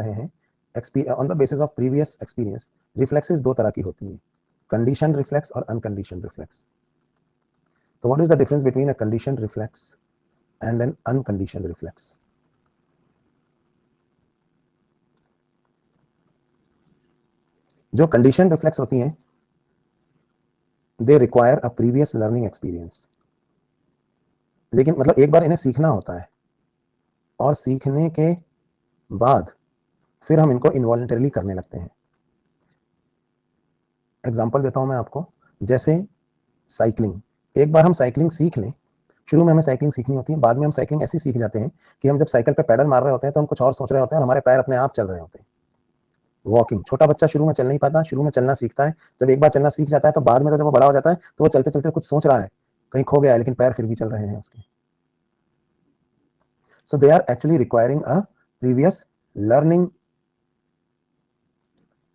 रहे हैं, on the basis of previous experience, reflexes दो तरह की होती हैं, कंडीशन रिफ्लेक्स और अनकंडीशन रिफ्लेक्स। तो what is the difference between a condition reflex and an uncondition reflex? जो कंडीशन रिफ्लेक्स होती हैं, they require a previous learning experience, लेकिन मतलब एक बार इन्हें सीखना होता है और सीखने के बाद फिर हम इनको इनवॉलंटरीली करने लगते हैं। एग्जाम्पल देता हूं मैं आपको, जैसे साइकिलिंग। एक बार हम साइकिलिंग सीख लें, शुरू में हमें साइकिलिंग सीखनी होती है, बाद में हम साइकिलिंग ऐसी सीख जाते हैं कि हम जब साइकिल पे पैडल मार रहे होते हैं तो हम कुछ और सोच रहे होते हैं और हमारे पैर अपने आप चल रहे होते हैं। वॉकिंग, छोटा बच्चा शुरू में चल नहीं पाता, शुरू में चलना सीखता है, जब एक बार चलना सीख जाता है तो बाद में तो जब वो बड़ा हो जाता है तो वो चलते चलते कुछ सोच रहा है, कहीं खो गया है, लेकिन पैर फिर भी चल रहे हैं उसके। So they are actually requiring a previous learning,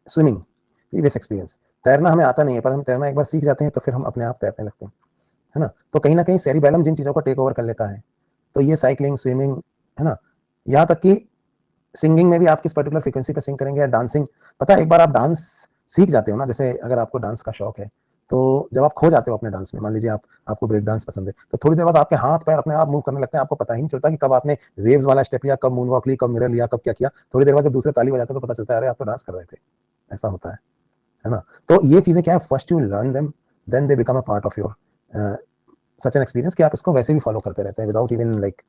swimming previous experience. तैरना हमें आता नहीं है, पर हम तैरना एक बार सीख जाते हैं तो फिर हम अपने आप तैरने लगते हैं, है ना। तो कहीं ना कहीं सेरिबेलम जिन चीजों को टेक ओवर कर लेता है, तो ये साइकिलिंग, स्विमिंग, है ना, यहाँ तक कि सिंगिंग में भी आप किस पर्टिकुलर फ्रीक्वेंसी पे सिंग करेंगे, या डांसिंग। पता है, एक बार आप डांस सीख जाते हो ना, जैसे अगर आपको डांस का शौक है, तो जब आप खो जाते हो अपने डांस में, मान लीजिए आपको ब्रेक डांस पसंद है, तो थोड़ी देर बाद आपके हाथ पैर अपने आप मूव करने लगते हैं, आपको पता ही नहीं चलता कि कब आपने वेव्स वाला स्टेप लिया, कब मून वॉक ली, कब मिरर लिया, कब क्या किया। थोड़ी देर बाद जब दूसरे ताली बजाते हैं तो पता चलता है अरे आप तो डांस कर रहे थे। ऐसा होता है ना। तो ये चीजें क्या है, first you learn them, then they become a part of your such an experience, कि आप इसको वैसे भी फॉलो करते रहते हैं विदाउट इवन लाइक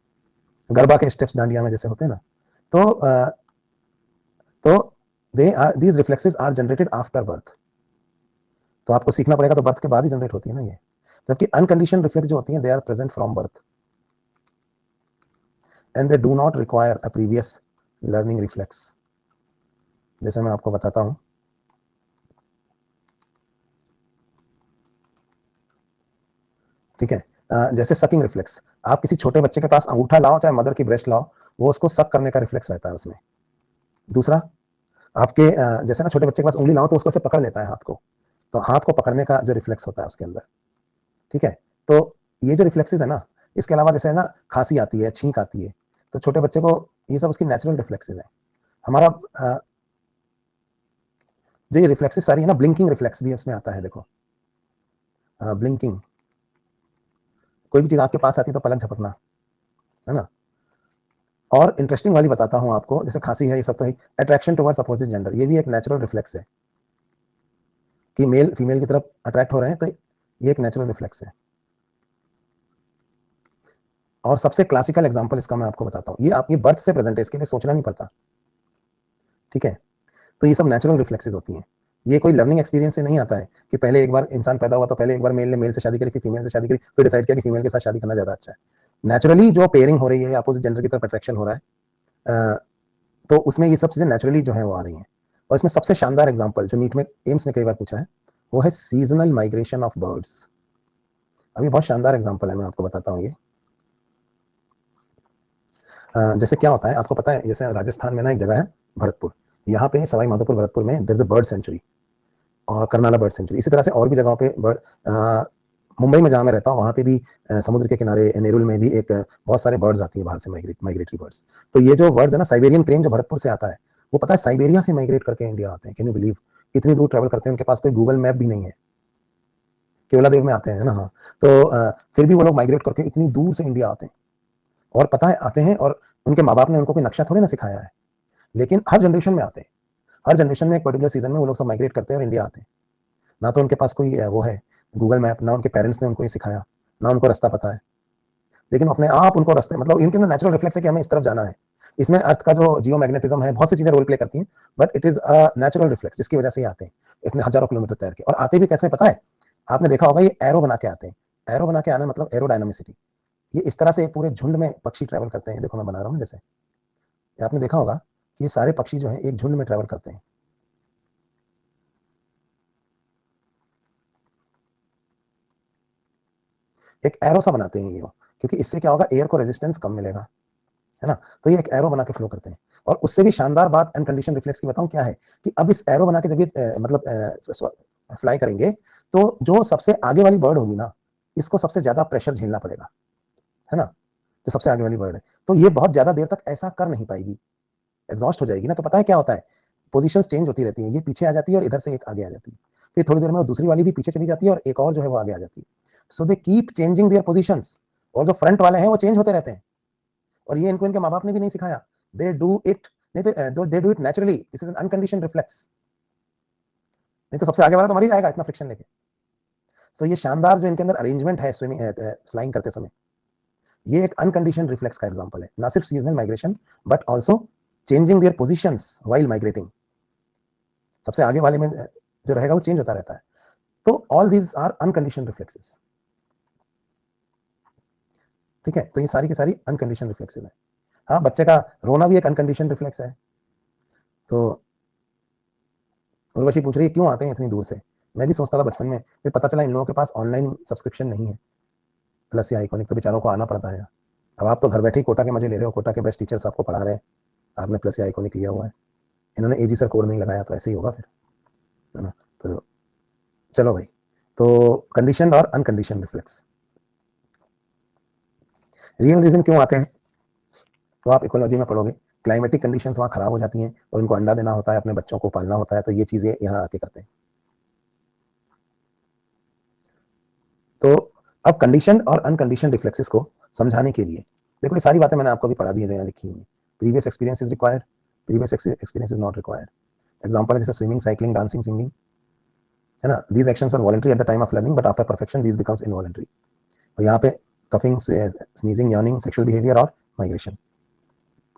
गरबा के स्टेप्स डांडिया में जैसे होते हैं ना। तो they are, these reflexes are generated after birth. तो आपको सीखना पड़ेगा, तो बर्थ के बाद ही जनरेट होती है ना ये। जबकि अनकंडीशन रिफ्लेक्स जो होती हैं, they are present from birth and they do not require a previous learning reflex. जैसे मैं आपको बताता हूं, ठीक है। जैसे सकिंग रिफ्लेक्स, आप किसी छोटे बच्चे के पास अंगूठा लाओ, चाहे मदर की ब्रेस्ट लाओ, वो उसको सक करने का रिफ्लेक्स रहता है उसमें। दूसरा, आपके जैसे ना छोटे बच्चे के पास उंगली लाओ तो उसको से पकड़ लेता है हाथ को, तो हाथ को पकड़ने का जो रिफ्लेक्स होता है उसके अंदर, ठीक है। तो ये जो रिफ्लेक्सेस है ना, इसके अलावा जैसे है ना, खांसी आती है, छींक आती है, तो छोटे बच्चे को ये सब उसकी नेचुरल रिफ्लेक्सेस है। हमारा जो ये रिफ्लेक्सेस सारी है ना, ब्लिंकिंग रिफ्लेक्स भी इसमें आता है, देखो ब्लिंकिंग, कोई भी चीज आपके पास आती है तो पलक झपकना, है ना। और इंटरेस्टिंग वाली बताता हूं आपको, जैसे खांसी है, ये सब तो है, अट्रैक्शन टुवर्ड्स अपोजिट जेंडर, ये भी एक नेचुरल रिफ्लेक्स है कि मेल फीमेल की तरफ अट्रैक्ट हो रहे हैं, तो ये एक नेचुरल रिफ्लेक्स है। और सबसे क्लासिकल एग्जांपल इसका मैं आपको बताता हूं, ये आपकी बर्थ से प्रेजेंट है, इसके लिए सोचना नहीं पड़ता, ठीक है। तो ये सब नेचुरल रिफ्लेक्सेस होती हैं, ये कोई लर्निंग एक्सपीरियंस से नहीं आता है कि पहले एक बार इंसान पैदा हुआ तो पहले एक बार मेल ने मेल से शादी करी, फिर फीमेल से शादी करी, फिर डिसाइड किया कि फीमेल के साथ शादी करना ज्यादा अच्छा है। नेचुरली जो पेयरिंग हो रही है, अपोजिट जेंडर की तरफ अट्रैक्शन हो रहा है, तो उसमें ये सब चीजें नेचुरली जो है वो आ रही हैं। और इसमें सबसे शानदार एग्जांपल जो नीट में, एम्स में कई बार पूछा है, वो है सीजनल माइग्रेशन ऑफ बर्ड्स। अभी बहुत शानदार एग्जांपल है, मैं आपको बताता हूँ ये। जैसे क्या होता है आपको पता है, जैसे राजस्थान में ना एक जगह है भरतपुर, यहाँ पे सवाई माधोपुर भरतपुर में there is a bird sanctuary, और करनाला बर्ड सेंचुरी, इसी तरह से और भी जगहों पे बर्ड, मुंबई में जहाँ मैं रहता हूँ वहाँ पे भी समुद्र के किनारे नेरुल में भी एक बहुत सारे बर्ड्स आती है बाहर से, माइग्रेटरी बर्ड्स। तो ये जो बर्ड्स है ना, साइबेरियन क्रेन जो भरतपुर से आता है, वो पता है साइबेरिया से माइग्रेट करके इंडिया आते हैं। कैन यू बिलीव, इतनी दूर ट्रेवल करते हैं, उनके पास कोई गूगल मैप भी नहीं है, केवलादेव में आते हैं ना, हाँ। तो फिर भी वो लोग माइग्रेट करके इतनी दूर से इंडिया आते हैं, और पता है आते हैं, और उनके माँ बाप ने उनको कोई नक्शा थोड़े ना सिखाया है, लेकिन हर जनरेशन में आते हैं, हर जनरेशन में एक पर्टिकुलर सीजन में वो लोग सब माइग्रेट करते हैं और इंडिया आते हैं। ना तो उनके पास कोई वो है गूगल मैप, ना उनके पेरेंट्स ने उनको ये सिखाया, ना उनको रास्ता पता है, लेकिन अपने आप उनको रास्ते, मतलब इनके अंदर नेचुरल रिफ्लेक्स है कि हमें इस तरफ जाना है। इसमें अर्थ का जो जियो मैग्नेटिज्म है, बहुत सी चीजें रोल प्ले करती हैं, but it is a natural reflex, जिसकी वजह से ये आते हैं इतने हजारों किलोमीटर तैर के। और आते भी कैसे पता है, आपने देखा होगा ये एरो बना के आते हैं। एरो बना के आना मतलब एरोडायनामिसिटी, ये इस तरह से एक पूरे झुंड में पक्षी ट्रेवल करते हैं, देखो मैं बना रहा हूँ जैसे, आपने देखा होगा कि ये सारे पक्षी जो है एक झुंड में ट्रेवल करते हैं। एक एरो सा बनाते हैं ये, क्योंकि इससे क्या होगा, एयर को रेजिस्टेंस कम मिलेगा, है ना। तो ये एक एरो बना के फ्लो करते हैं। और उससे भी शानदार बात अनकंडीशन रिफ्लेक्स की बताऊं क्या है, कि अब इस एरो बना के जब ये मतलब फ्लाई करेंगे, तो जो सबसे आगे वाली बर्ड होगी ना, इसको सबसे ज्यादा प्रेशर झेलना पड़ेगा, है ना। जो सबसे आगे वाली बर्ड है, तो ये बहुत ज्यादा देर तक ऐसा कर नहीं पाएगी, एग्जॉस्ट हो जाएगी ना, तो पता है क्या होता है, पोजीशंस चेंज होती रहती हैं, ये पीछे आ जाती है और इधर से एक आगे आ जाती है, फिर थोड़ी देर में वो दूसरी वाली भी पीछे चली जाती है और एक और जो है वो आगे आ जाती है। So they keep changing their positions, और जो फ्रंट वाले हैं वो चेंज होते रहते हैं, और ये इनको इनके माँ बाप ने भी नहीं सिखाया, दे डू इट, नहीं तो they do it naturally, this is an unconditioned reflex, नहीं तो सबसे आगे वाला तो मर ही जाएगा इतना फ्रिक्शन लेके। सो ये शानदार जो इनके अंदर अरेंजमेंट है स्विमिंग फ्लाइंग करते समय, ये एक अनकंडीशनड रिफ्लेक्स का एग्जांपल है, ना सिर्फ seasonal migration but also changing their positions while migrating, सबसे आगे वाले में जो रहेगा वो चेंज होता रहता है। तो all these are unconditioned reflexes, ठीक है, तो ये सारी की सारी अनकंडीशनड रिफ्लेक्सेस है। हाँ, बच्चे का रोना भी एक अनकंडीशनड रिफ्लेक्स है। तो उर्वशी पूछ रही है क्यों आते हैं इतनी दूर से, मैं भी सोचता था बचपन में, फिर पता चला इन लोगों के पास ऑनलाइन सब्सक्रिप्शन नहीं है प्लस या आइकॉनिक, तो बेचारों को आना पड़ता है। अब आप तो घर बैठे ही कोटा के मजे ले रहे हो, कोटा के बेस्ट टीचर्स आपको पढ़ा रहे हैं, आपने प्लस या आइकॉनिक लिया हुआ है, इन्होंने एजी सर कोड नहीं लगाया तो ऐसे ही होगा फिर, है ना। तो चलो भाई, तो कंडीशन और अनकंडीशन रिफ्लेक्स, रियल रीजन क्यों आते हैं तो आप इकोलॉजी में पढ़ोगे, क्लाइमेटिक कंडीशंस वहाँ खराब हो जाती हैं और इनको अंडा देना होता है, अपने बच्चों को पालना होता है, तो ये चीजें यहाँ आके करते हैं। तो अब कंडीशन और अनकंडीशन रिफ्लेक्सेस को समझाने के लिए देखो, ये सारी बातें मैंने आपको भी पढ़ा दी है जो यहाँ लिखी हुई है। Previous experience is required, previous experience is not required. Example जैसे स्विमिंग, साइकिलिंग, डांसिंग, सिंगिंग, है ना, these actions were voluntary at the time of learning but after perfection these becomes involuntary. और यहाँ पे coughing, sneezing, yawning, sexual behaviour और migration.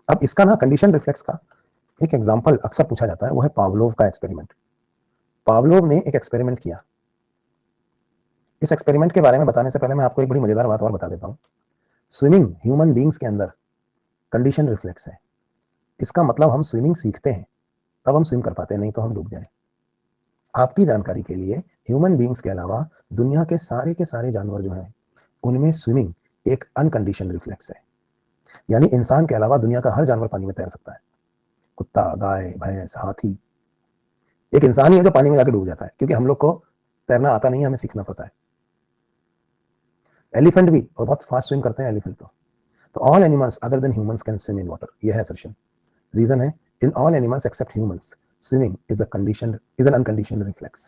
अब इसका ना कंडीशन रिफ्लेक्स का एक एग्जाम्पल अक्सर पूछा जाता है, वो है पावलोव का एक्सपेरिमेंट। पावलोव ने एक एक्सपेरिमेंट किया, इस एक्सपेरिमेंट के बारे में बताने से पहले मैं आपको एक बड़ी मजेदार बात और बता देता हूँ। स्विमिंग ह्यूमन बींग्स के अंदर कंडीशन रिफ्लेक्स है, इसका मतलब हम स्विमिंग सीखते हैं तब हम स्विम कर पाते हैं, नहीं तो हम डूब जाए। आपकी जानकारी के लिए, ह्यूमन बींग्स के अलावा दुनिया के सारे जानवर जो हैं उनमें स्विमिंग एक अनकंडीशन रिफ्लेक्स है, यानी इंसान के अलावा दुनिया का हर जानवर पानी में तैर सकता है, कुत्ता, गाय, भैंस, हाथी, एक इंसान ही है जो पानी में जाकर डूब जाता है, क्योंकि हम लोग को तैरना आता नहीं है, हमें सीखना पड़ता है। एलिफेंट भी, और बहुत फास्ट स्विम करते हैं एलिफेंट तो all animals other than humans can swim in water, यह है असर्शन। रीजन है, in all animals except humans swimming is an unconditioned reflex.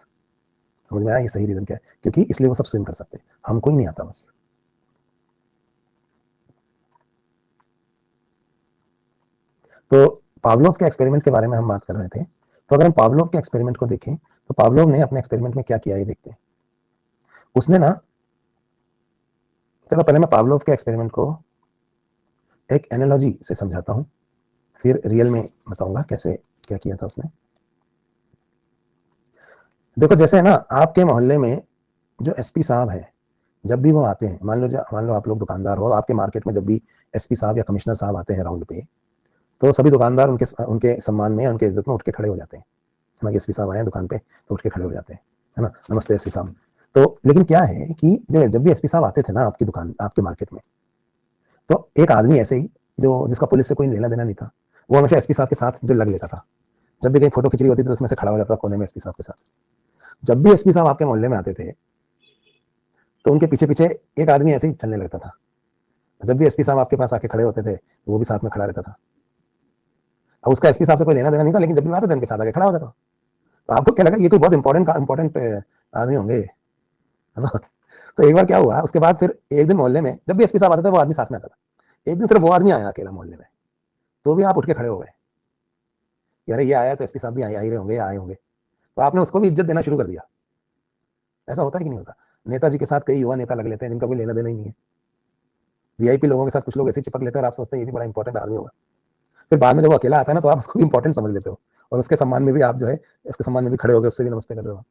समझ में आया ये सही रीजन क्या है, क्योंकि इसलिए वो सब स्विम कर सकते हैं, हमको ही नहीं आता बस। तो पावलोव के एक्सपेरिमेंट के बारे में हम बात कर रहे थे, तो अगर हम पावलोव के एक्सपेरिमेंट को देखें तो पावलोव ने अपने एक्सपेरिमेंट में क्या किया ये देखते हैं। उसने ना, चलो पहले मैं पावलोव के एक्सपेरिमेंट को एक एनालॉजी से समझाता हूं, फिर रियल में बताऊंगा कैसे क्या किया था उसने। देखो जैसे है ना, आपके मोहल्ले में जो एसपी साहब है, जब भी वो आते हैं, मान लो आप लोग दुकानदार हो, आपके मार्केट में जब भी एसपी साहब या कमिश्नर साहब आते हैं राउंड पे, तो सभी दुकानदार उनके उनके सम्मान में, उनके इज्जत में उठ के खड़े हो जाते हैं, है ना, एसपी साहब आए दुकान पे तो उठ के खड़े हो जाते हैं, है ना, नमस्ते एसपी साहब। तो लेकिन क्या है कि जो जब भी एसपी साहब आते थे ना आपकी दुकान, आपके मार्केट में, तो एक आदमी ऐसे ही जो जिसका पुलिस से कोई लेना देना नहीं था, वो हमेशा एसपी साहब के साथ जो लग लेता था, जब भी कहीं फोटो खिंचरी होती थी तो उसमें से खड़ा हो जाता था कोने में एसपी साहब के साथ। जब भी एसपी साहब आपके मोहल्ले में आते थे तो उनके पीछे पीछे एक आदमी ऐसे ही चलने लगता था, जब भी एसपी साहब आपके पास आके खड़े होते थे वो भी साथ में खड़ा रहता था। अब उसका एसपी साहब से कोई लेना देना नहीं था, लेकिन जब भी आते थे उनके साथ आके खड़ा होता था। तो आपको क्या लगा ये कोई बहुत इंपॉर्टेंट आदमी होंगे, है ना। तो एक बार क्या हुआ, उसके बाद फिर एक दिन मोहल्ले में जब भी एसपी साहब आते थे वो आदमी साथ में आता था, एक दिन सिर्फ वो आदमी आया अकेला मोहल्ले में, तो भी आप उठ के खड़े हो गए, यार ये आया तो एसपी साहब भी आ ही रहे होंगे, आए होंगे, तो आपने उसको भी इज्जत देना शुरू कर दिया। ऐसा होता है कि नहीं होता, नेताजी के साथ कई युवा नेता लग लेते हैं जिनका कोई लेना देना ही नहीं है, वीआईपी लोगों के साथ कुछ लोग ऐसे चिपक लेते हैं और आप सोचते हैं ये भी बड़ा इंपॉर्टेंट आदमी होगा, फिर बाद में जब वो अकेला आता है ना तो आप उसको भी इंपॉर्टेंट समझ लेते हो, और उसके सम्मान में भी आप जो है उसके सम्मान में भी खड़े हो गए, उससे भी नमस्ते कर रहे हो,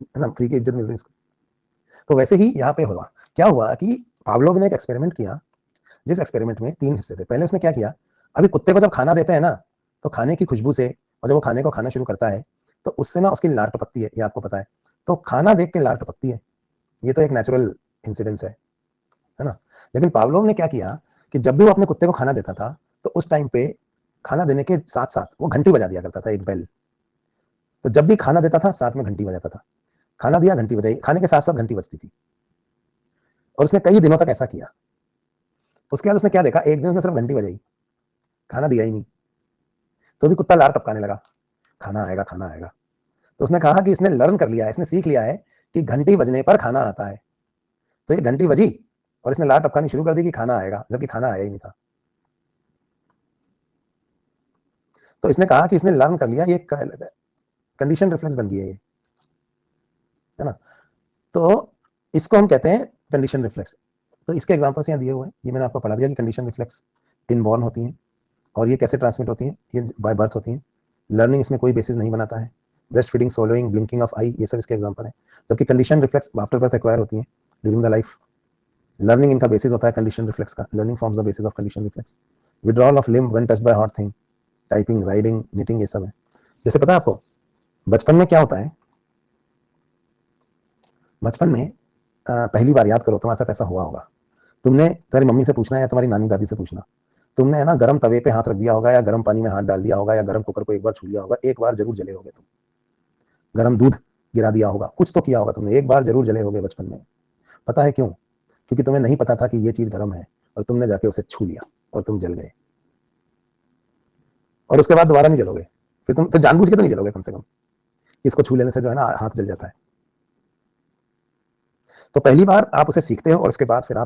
है ना, फ्री की इज्जत मिल रही है उसको। तो वैसे ही यहाँ पे हुआ, क्या हुआ कि पावलोव ने एक एक्सपेरिमेंट किया, जिस एक्सपेरिमेंट में 3 हिस्से थे। पहले उसने क्या किया, अभी कुत्ते को जब खाना देते हैं ना, तो खाने की खुशबू से, और जब वो खाने को खाना शुरू करता है तो उससे ना उसकी लार टपकती है, ये आपको पता है, तो खाना देख के लार टपकती है, ये तो एक नेचुरल इंसिडेंस है ना। लेकिन पावलोव ने क्या किया कि जब भी वो अपने कुत्ते को खाना देता था तो उस टाइम पे खाना देने के साथ साथ वो घंटी बजा दिया करता था, एक बेल। तो जब भी खाना देता था साथ में घंटी बजाता था, खाना दिया घंटी बजाई, खाने के साथ साथ घंटी बजती थी, और उसने कई दिनों तक ऐसा किया। उसके बाद उसने क्या देखा, एक दिन उसने सिर्फ घंटी बजाई, खाना दिया ही नहीं, तो भी कुत्ता लार टपकाने लगा, खाना आएगा खाना आएगा। तो उसने कहा कि इसने लर्न कर लिया है, इसने सीख लिया है कि घंटी बजने पर खाना आता है। तो ये घंटी बजी और इसने लार टपकानी शुरू कर दी कि खाना आएगा, जबकि खाना आया ही नहीं था। तो इसने कहा कि इसने लर्न कर लिया, ये कंडीशन रिफ्लेक्स बन गई है ये, है ना। तो इसको हम कहते हैं कंडीशन रिफ्लेक्स। तो इसके एग्जांपल्स यहाँ दिए हुए हैं, ये मैंने आपको पढ़ा दिया कि कंडीशन रिफ्लेक्स इनबॉर्न होती हैं और ये कैसे ट्रांसमिट होती हैं, ये बाय बर्थ होती हैं। लर्निंग इसमें कोई बेसिस नहीं बनाता है। Breast feeding, soloing, blinking of आई, ये सब इसके एग्जांपल हैं। जबकि condition reflex after birth acquire होती हैं ड्यूरिंग द लाइफ। लर्निंग इनका बेसिस होता है कंडीशन रिफ्लेक्स का। Learning forms the basis of condition reflex. Withdrawal of limb when touched by hot thing, typing, riding, knitting, ये सब है। जैसे पता है आपको बचपन में क्या होता है, बचपन में पहली बार याद करो तुम्हारे साथ ऐसा हुआ होगा, तुमने तुम्हारी मम्मी से पूछना या तुम्हारी नानी दादी से पूछना, तुमने है ना गर्म तवे पे हाथ रख दिया होगा या गर्म पानी में हाथ डाल दिया होगा या गर्म कुकर को एक बार छू लिया होगा, एक बार जरूर जले होगे तुम। गर्म दूध गिरा दिया होगा, कुछ तो किया होगा तुमने, एक बार जरूर जले होगे बचपन में। पता है क्यों? क्योंकि तुम्हें नहीं पता था कि ये चीज गर्म है और तुमने जाके उसे छू लिया और तुम जल गए। और उसके बाद दोबारा नहीं जलोगे, फिर जानबूझ के तो नहीं जलोगे कम से कम, इसको छू लेने से जो है ना हाथ जल जाता है। तो पहली बार आप उसे सीखते हो और उसके बाद फिर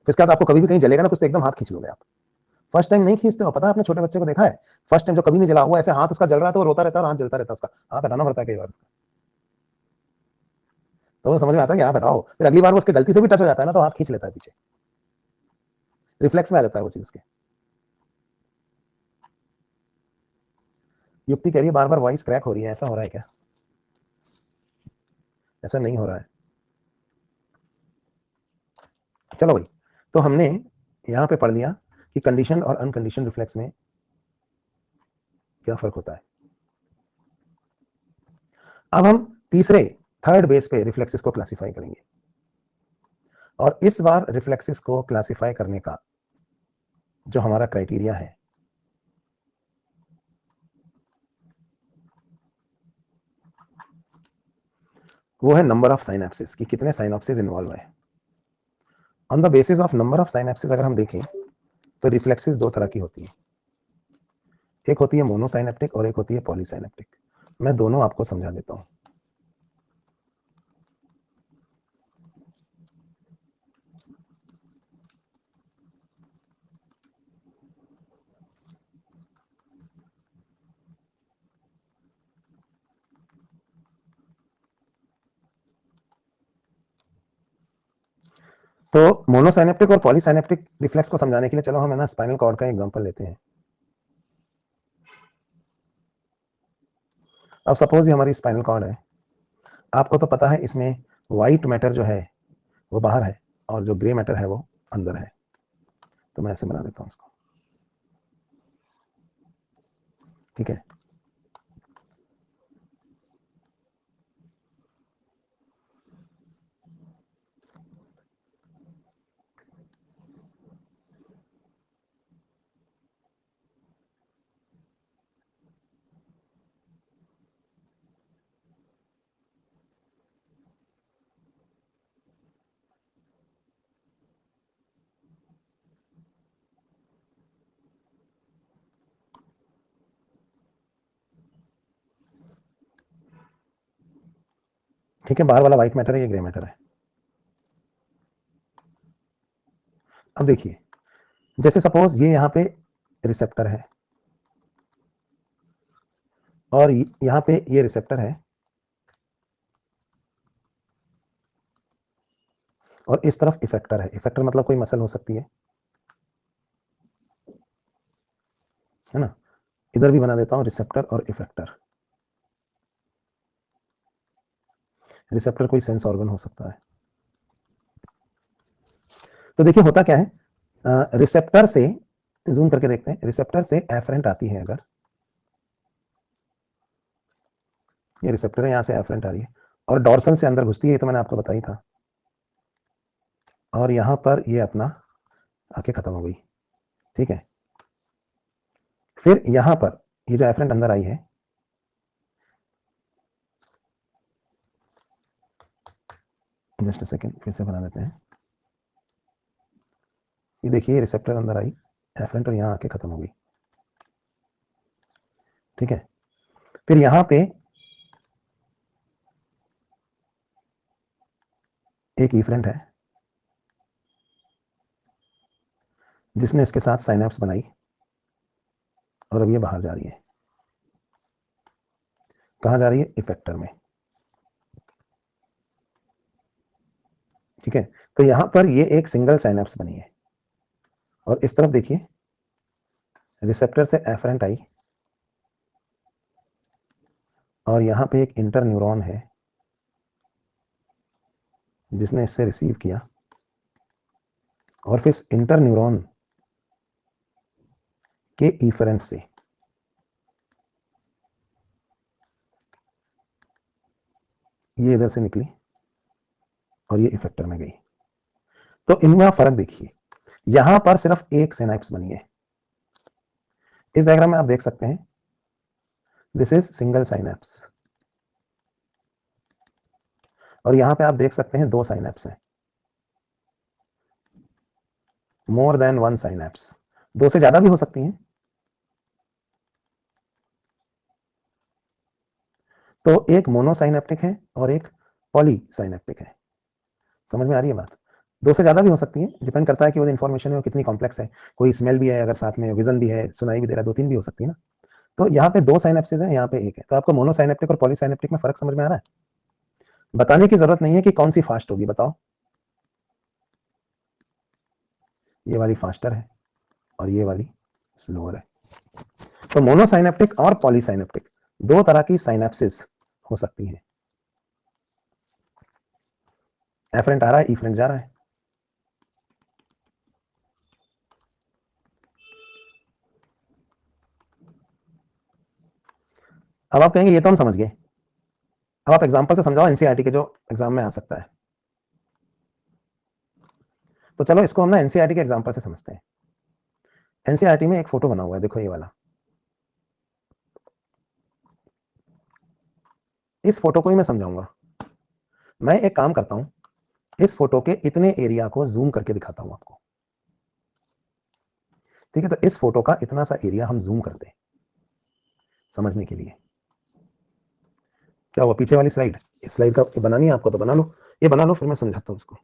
उसके बाद आपको कभी भी कहीं जलेगा ना कुछ तो एकदम हाथ खींच लोगे आप। फर्स्ट टाइम नहीं खींचते हो, पता है आपने छोटे बच्चे को देखा है, फर्स्ट टाइम जो कभी नहीं जला हुआ ऐसे हाथ उसका जल रहा है तो वो रोता रहता है और हाथ जलता रहता है, उसका हाथ हटाना पड़ता है कई बार उसका। तो वो समझ में आता है कि हाथ हटाओ, फिर अगली बार वो उसके गलती से भी टच हो जाता है ना तो हाथ खींच लेता है पीछे, रिफ्लेक्स में आ जाता है वो चीज उसके। युक्ति कह रही है बार बार वॉइस क्रैक हो रही है, ऐसा हो रहा है क्या? ऐसा नहीं हो रहा है। चलो भाई, तो हमने यहां पे पढ़ लिया कि कंडीशन और अनकंडीशन रिफ्लेक्स में क्या फर्क होता है। अब हम तीसरे थर्ड बेस पे रिफ्लेक्सेस को क्लासिफाई करेंगे और इस बार रिफ्लेक्सेस को क्लासिफाई करने का जो हमारा क्राइटेरिया है वो है नंबर ऑफ साइनेप्सिस, कि कितने साइनेप्सिस इन्वॉल्व है। On the basis of number of synapsis अगर हम देखें तो रिफ्लेक्सेस दो तरह की होती है, एक होती है मोनोसाइनेप्टिक और एक होती है पॉलीसाइनेप्टिक। मैं दोनों आपको समझा देता हूं। तो मोनोसाइनेप्टिक और पॉलीसाइनेप्टिक रिफ्लेक्स को समझाने के लिए चलो हम है ना स्पाइनल कॉर्ड का एग्जांपल लेते हैं। अब सपोज ये हमारी स्पाइनल कॉर्ड है, आपको तो पता है इसमें व्हाइट मैटर जो है वो बाहर है और जो ग्रे मैटर है वो अंदर है। तो मैं ऐसे बना देता हूं इसको, ठीक है। ठीक है, बाहर वाला व्हाइट मैटर है, ये ग्रे मैटर है। अब देखिए, जैसे सपोज ये यहाँ पे रिसेप्टर है और यहाँ पे ये रिसेप्टर है और इस तरफ इफेक्टर है। इफेक्टर मतलब कोई मसल हो सकती है ना। इधर भी बना देता हूं रिसेप्टर और इफेक्टर। रिसेप्टर कोई सेंस ऑर्गन हो सकता है। तो देखिए होता क्या है, रिसेप्टर से जूम करके देखते हैं, रिसेप्टर से एफरेंट आती है, अगर ये रिसेप्टर है, यहां से एफरेंट आ रही है और डॉर्सल से अंदर घुसती है, ये तो मैंने आपको बताई था। और यहां पर ये अपना आके खत्म हो गई, ठीक है। फिर यहां पर ये जो एफरेंट अंदर आई है, जस्ट सेकेंड फिर से बना देते हैं। ये देखिए रिसेप्टर अंदर आई, एफरेंट, और यहां आके खत्म हो गई। ठीक है। फिर यहां पे एक इफरेंट है जिसने इसके साथ साइनेप्स बनाई और अब ये बाहर जा रही है। कहां जा रही है? इफेक्टर में। ठीक है, तो यहां पर ये एक सिंगल साइनेप्स बनी है और इस तरफ देखिए रिसेप्टर से एफरेंट आई और यहां पे एक इंटर न्यूरॉन है जिसने इससे रिसीव किया और फिर इस इंटर न्यूरॉन के इफरेंट से ये इधर से निकली और ये इफेक्टर में गई। तो इनमें फर्क देखिए, यहां पर सिर्फ एक सिनेप्स बनी है। इस डायग्राम में आप देख सकते हैं दिस इज सिंगल साइनेप्स और यहां पे आप देख सकते हैं दो साइनेप्स हैं, मोर देन वन साइनेप्स, दो से ज्यादा भी हो सकती हैं। तो एक मोनोसाइनेप्टिक है और एक पॉलीसाइनेप्टिक है। समझ में आ रही है बात? दो से ज्यादा भी हो सकती है, डिपेंड करता है कि वो इन्फॉर्मेशन है वो कितनी कॉम्प्लेक्स है। कोई स्मेल भी है, अगर साथ में विजन भी है, सुनाई भी दे रहा है, दो तीन भी हो सकती है ना। तो यहाँ पे दो साइनेप्सिस है, यहाँ पे एक है। तो आपको मोनोसाइनेप्टिक और पॉलीसाइनेप्टिक में फर्क समझ में आ रहा है? बताने की जरूरत नहीं है कि कौन सी फास्ट होगी, बताओ। ये वाली फास्टर है और ये वाली स्लोअर है। तो मोनोसाइनेप्टिक और पॉलीसाइनेप्टिक दो तरह की साइनेप्सिस हो सकती है। एफरेंट आ रहा है, इफरेंट जा रहा है। अब आप कहेंगे ये तो हम समझ गए, अब आप एग्जांपल से समझाओ एनसीईआरटी के जो एग्जाम में आ सकता है। तो चलो इसको हम ना एनसीईआरटी के एग्जांपल से समझते हैं। एनसीईआरटी में एक फोटो बना हुआ है, देखो ये वाला। इस फोटो को ही मैं समझाऊंगा। मैं एक काम करता हूं, इस फोटो के इतने एरिया को जूम करके दिखाता हूं आपको। ठीक है, तो इस फोटो का इतना सा एरिया हम जूम करते हैं समझने के लिए। क्या हुआ? पीछे वाली स्लाइड, इस स्लाइड का बनानी है आपको तो बना लो, ये बना लो, फिर मैं समझाता हूं इसको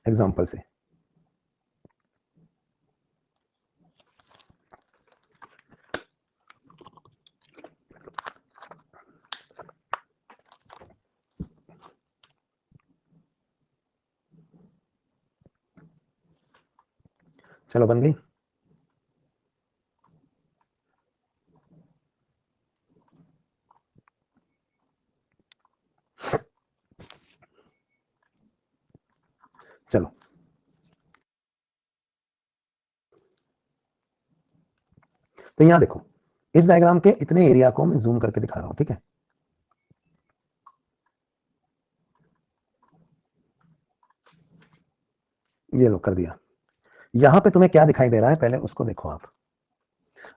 एग्जाम्पल से। चलो बन गई। चलो तो यहां देखो, इस डायग्राम के इतने एरिया को मैं जूम करके दिखा रहा हूं। ठीक है, ये लो कर दिया। यहां पे तुम्हें क्या दिखाई दे रहा है पहले उसको देखो आप।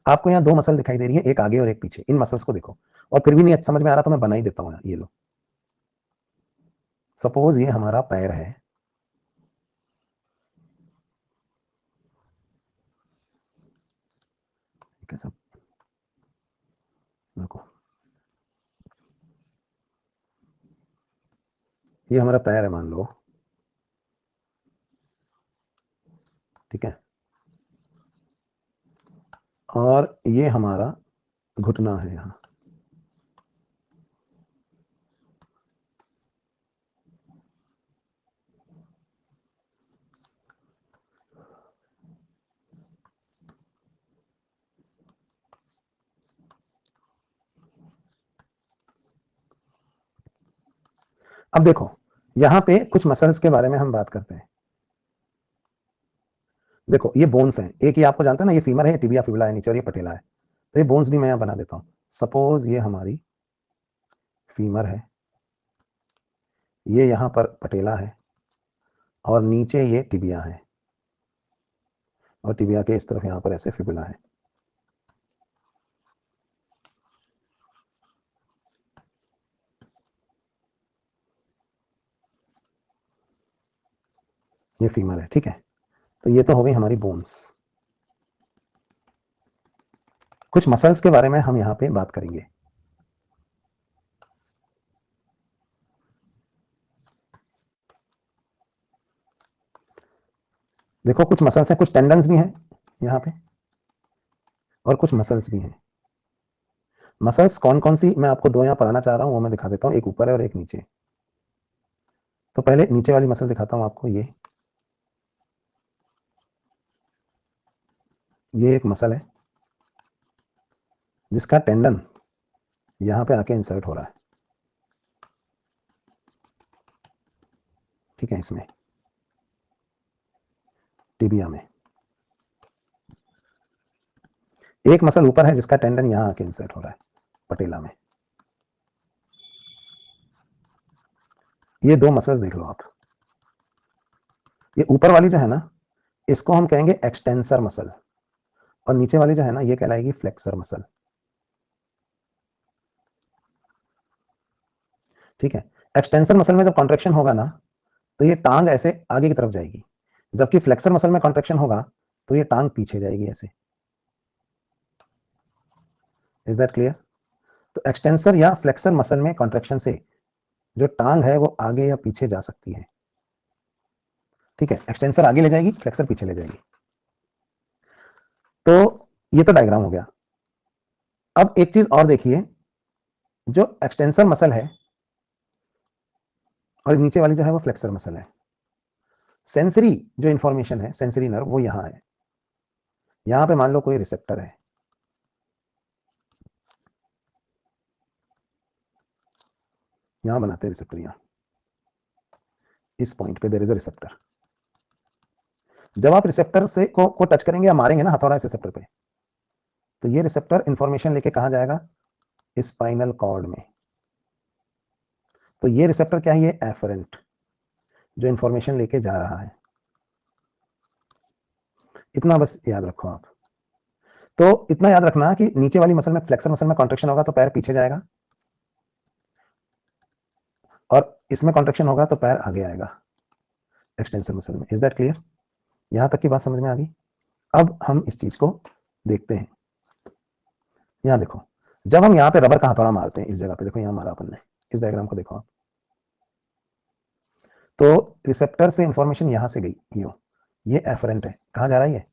आपको यहाँ दो मसल दिखाई दे रही है, एक आगे और एक पीछे। इन मसल्स को देखो, और फिर भी नहीं समझ में आ रहा तो मैं बना ही देता हूँ। ये लो, सपोज ये हमारा पैर है। ठीक है सब, देखो ये हमारा पैर है मान लो। ठीक है, और ये हमारा घुटना है यहाँ। अब देखो यहाँ पे कुछ मसल्स के बारे में हम बात करते हैं। देखो ये बोन्स हैं, एक ही आपको जानते हैं ना, ये फीमर है, टिबिया फिबुला है नीचे, और ये पटेला है। तो ये बोन्स भी मैं यहाँ बना देता हूँ। सपोज ये हमारी फीमर है, ये यहाँ पर पटेला है, और नीचे ये टिबिया है, और टिबिया के इस तरफ यहाँ पर ऐसे फिबुला है। ये फीमर है। ठीक है, तो ये तो हो गई हमारी बोन्स। कुछ मसल्स के बारे में हम यहाँ पे बात करेंगे। देखो कुछ मसल्स हैं, कुछ टेंडन्स भी हैं यहाँ पे और कुछ मसल्स भी हैं। मसल्स कौन कौन सी मैं आपको दो यहाँ पढ़ाना चाह रहा हूँ वो मैं दिखा देता हूँ, एक ऊपर है और एक नीचे। तो पहले नीचे वाली मसल दिखाता हूँ आपको। ये एक मसल है जिसका टेंडन यहाँ पे आके इंसर्ट हो रहा है, ठीक है, इसमें टिबिया में। एक मसल ऊपर है जिसका टेंडन यहाँ आके इंसर्ट हो रहा है पटेला में। ये दो मसल्स देख लो आप। ये ऊपर वाली जो है ना, इसको हम कहेंगे एक्सटेंसर मसल, और नीचे वाली जो है ना, ये कहलाएगी फ्लेक्सर मसल, ठीक है। एक्सटेंसर मसल में जब कॉन्ट्रेक्शन होगा ना, तो ये टांग ऐसे आगे की तरफ जाएगी, जबकि फ्लेक्सर मसल में कॉन्ट्रेक्शन होगा तो ये टांग पीछे जाएगी ऐसे। Is that clear? तो एक्सटेंसर या फ्लेक्सर मसल में कॉन्ट्रेक्शन से जो टांग है वो आगे या पीछे जा सकती है, ठीक है। एक्सटेंसर आगे ले जाएगी, फ्लेक्सर पीछे ले जाएगी। तो ये तो डायग्राम हो गया। अब एक चीज और देखिए, जो एक्सटेंसर मसल है और नीचे वाली जो है वो फ्लेक्सर मसल है। सेंसरी जो इंफॉर्मेशन है, सेंसरी नर्व, वो यहां है। यहां पे मान लो कोई रिसेप्टर है, यहां बनाते हैं रिसेप्टर, यहां इस पॉइंट पे देयर इज अ रिसेप्टर। जब आप रिसेप्टर से को टच करेंगे या मारेंगे ना हथौड़ा इस रिसेप्टर पे, तो ये रिसेप्टर इंफॉर्मेशन लेके कहां जाएगा? स्पाइनल कॉर्ड में। तो ये रिसेप्टर क्या है? ये एफरेंट, जो इंफॉर्मेशन लेके जा रहा है। इतना बस याद रखो आप। तो इतना याद रखना कि नीचे वाली मसल में, फ्लेक्सर मसल में कॉन्ट्रेक्शन होगा तो पैर पीछे जाएगा, और इसमें कॉन्ट्रेक्शन होगा तो पैर आगे आएगा एक्सटेंसर मसल में। Is that clear? यहां तक की बात समझ में आ गई? अब हम इस चीज को देखते हैं। यहां देखो, जब हम यहां पे रबर का हथौड़ा मारते हैं, इस जगह पे देखो, यहां मारा अपन ने, इस डायग्राम को देखो आप, तो रिसेप्टर से इंफॉर्मेशन यहां से गई, ये एफरेंट है। कहां जा रहा है ये?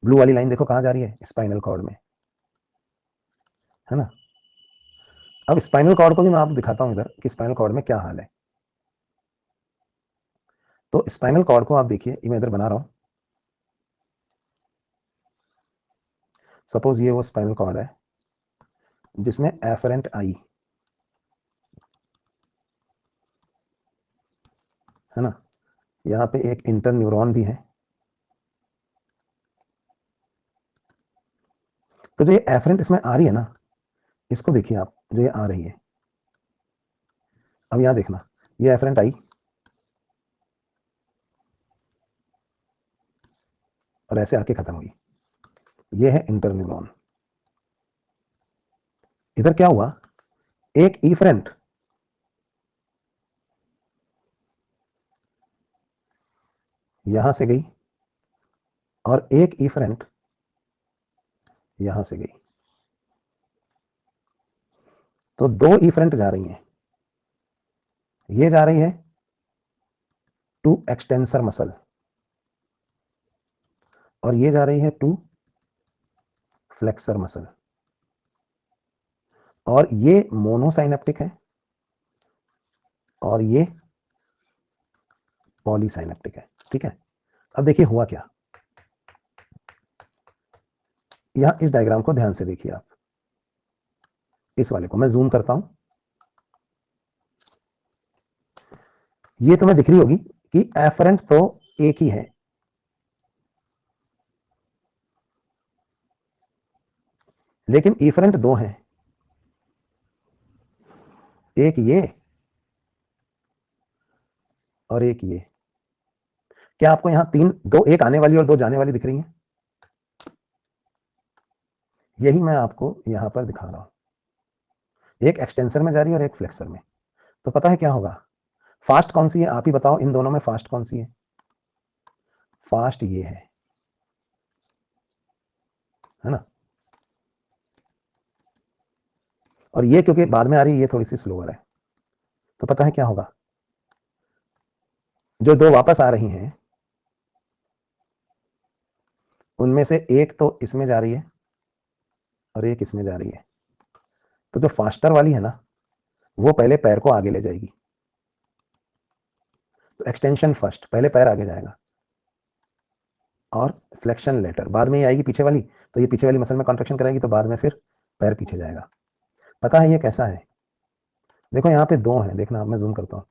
ब्लू वाली लाइन देखो कहां जा रही है? स्पाइनल कॉर्ड में, है ना। अब स्पाइनल कॉर्ड को भी मैं आपको दिखाता हूं इधर कि स्पाइनल कॉर्ड में क्या हाल है। तो स्पाइनल कॉर्ड को आप देखिए, ये मैं इधर बना रहा हूं। सपोज ये वो स्पाइनल कॉर्ड है जिसमें एफरेंट आई, है ना। यहाँ पे एक इंटर न्यूरॉन भी है। तो जो ये एफरेंट इसमें आ रही है ना, इसको देखिए आप, जो ये आ रही है, अब यहाँ देखना, ये एफरेंट आई और ऐसे आके खत्म हुई। ये है इंटर न्यूरॉन। इधर क्या हुआ? एक इफरेंट यहां से गई और एक इफरेंट यहां से गई। तो दो इफरेंट जा रही हैं। ये जा रही है टू एक्सटेंसर मसल और ये जा रही है टू फ्लेक्सर मसल, और ये मोनोसाइनेप्टिक है और ये पॉलीसाइनेप्टिक है, ठीक है। अब देखिए हुआ क्या, यहां इस डायग्राम को ध्यान से देखिए आप। इस वाले को मैं जूम करता हूं। ये तुम्हें दिख रही होगी कि एफरेंट तो एक ही है, लेकिन इफरेंट दो हैं, एक ये और एक ये। क्या आपको यहां तीन, दो, एक आने वाली और दो जाने वाली दिख रही हैं? यही मैं आपको यहां पर दिखा रहा हूं। एक एक्सटेंसर में जा रही है और एक फ्लेक्सर में। तो पता है क्या होगा? फास्ट कौन सी है आप ही बताओ, इन दोनों में फास्ट कौन सी है? फास्ट ये है ना। और ये क्योंकि बाद में आ रही है, ये थोड़ी सी स्लोअर है, तो पता है क्या होगा, जो दो वापस आ रही हैं उनमें से एक तो इसमें जा रही है और एक इसमें जा रही है, तो जो फास्टर वाली है ना वो पहले पैर को आगे ले जाएगी, तो एक्सटेंशन फर्स्ट, पहले पैर आगे जाएगा और फ्लेक्शन लेटर, बाद में ही आएगी पीछे वाली, तो ये पीछे वाली मसल में कॉन्ट्रेक्शन कराएगी तो बाद में फिर पैर पीछे जाएगा। पता है ये कैसा है, देखो यहाँ पे दो है, देखना मैं जूम करता हूँ,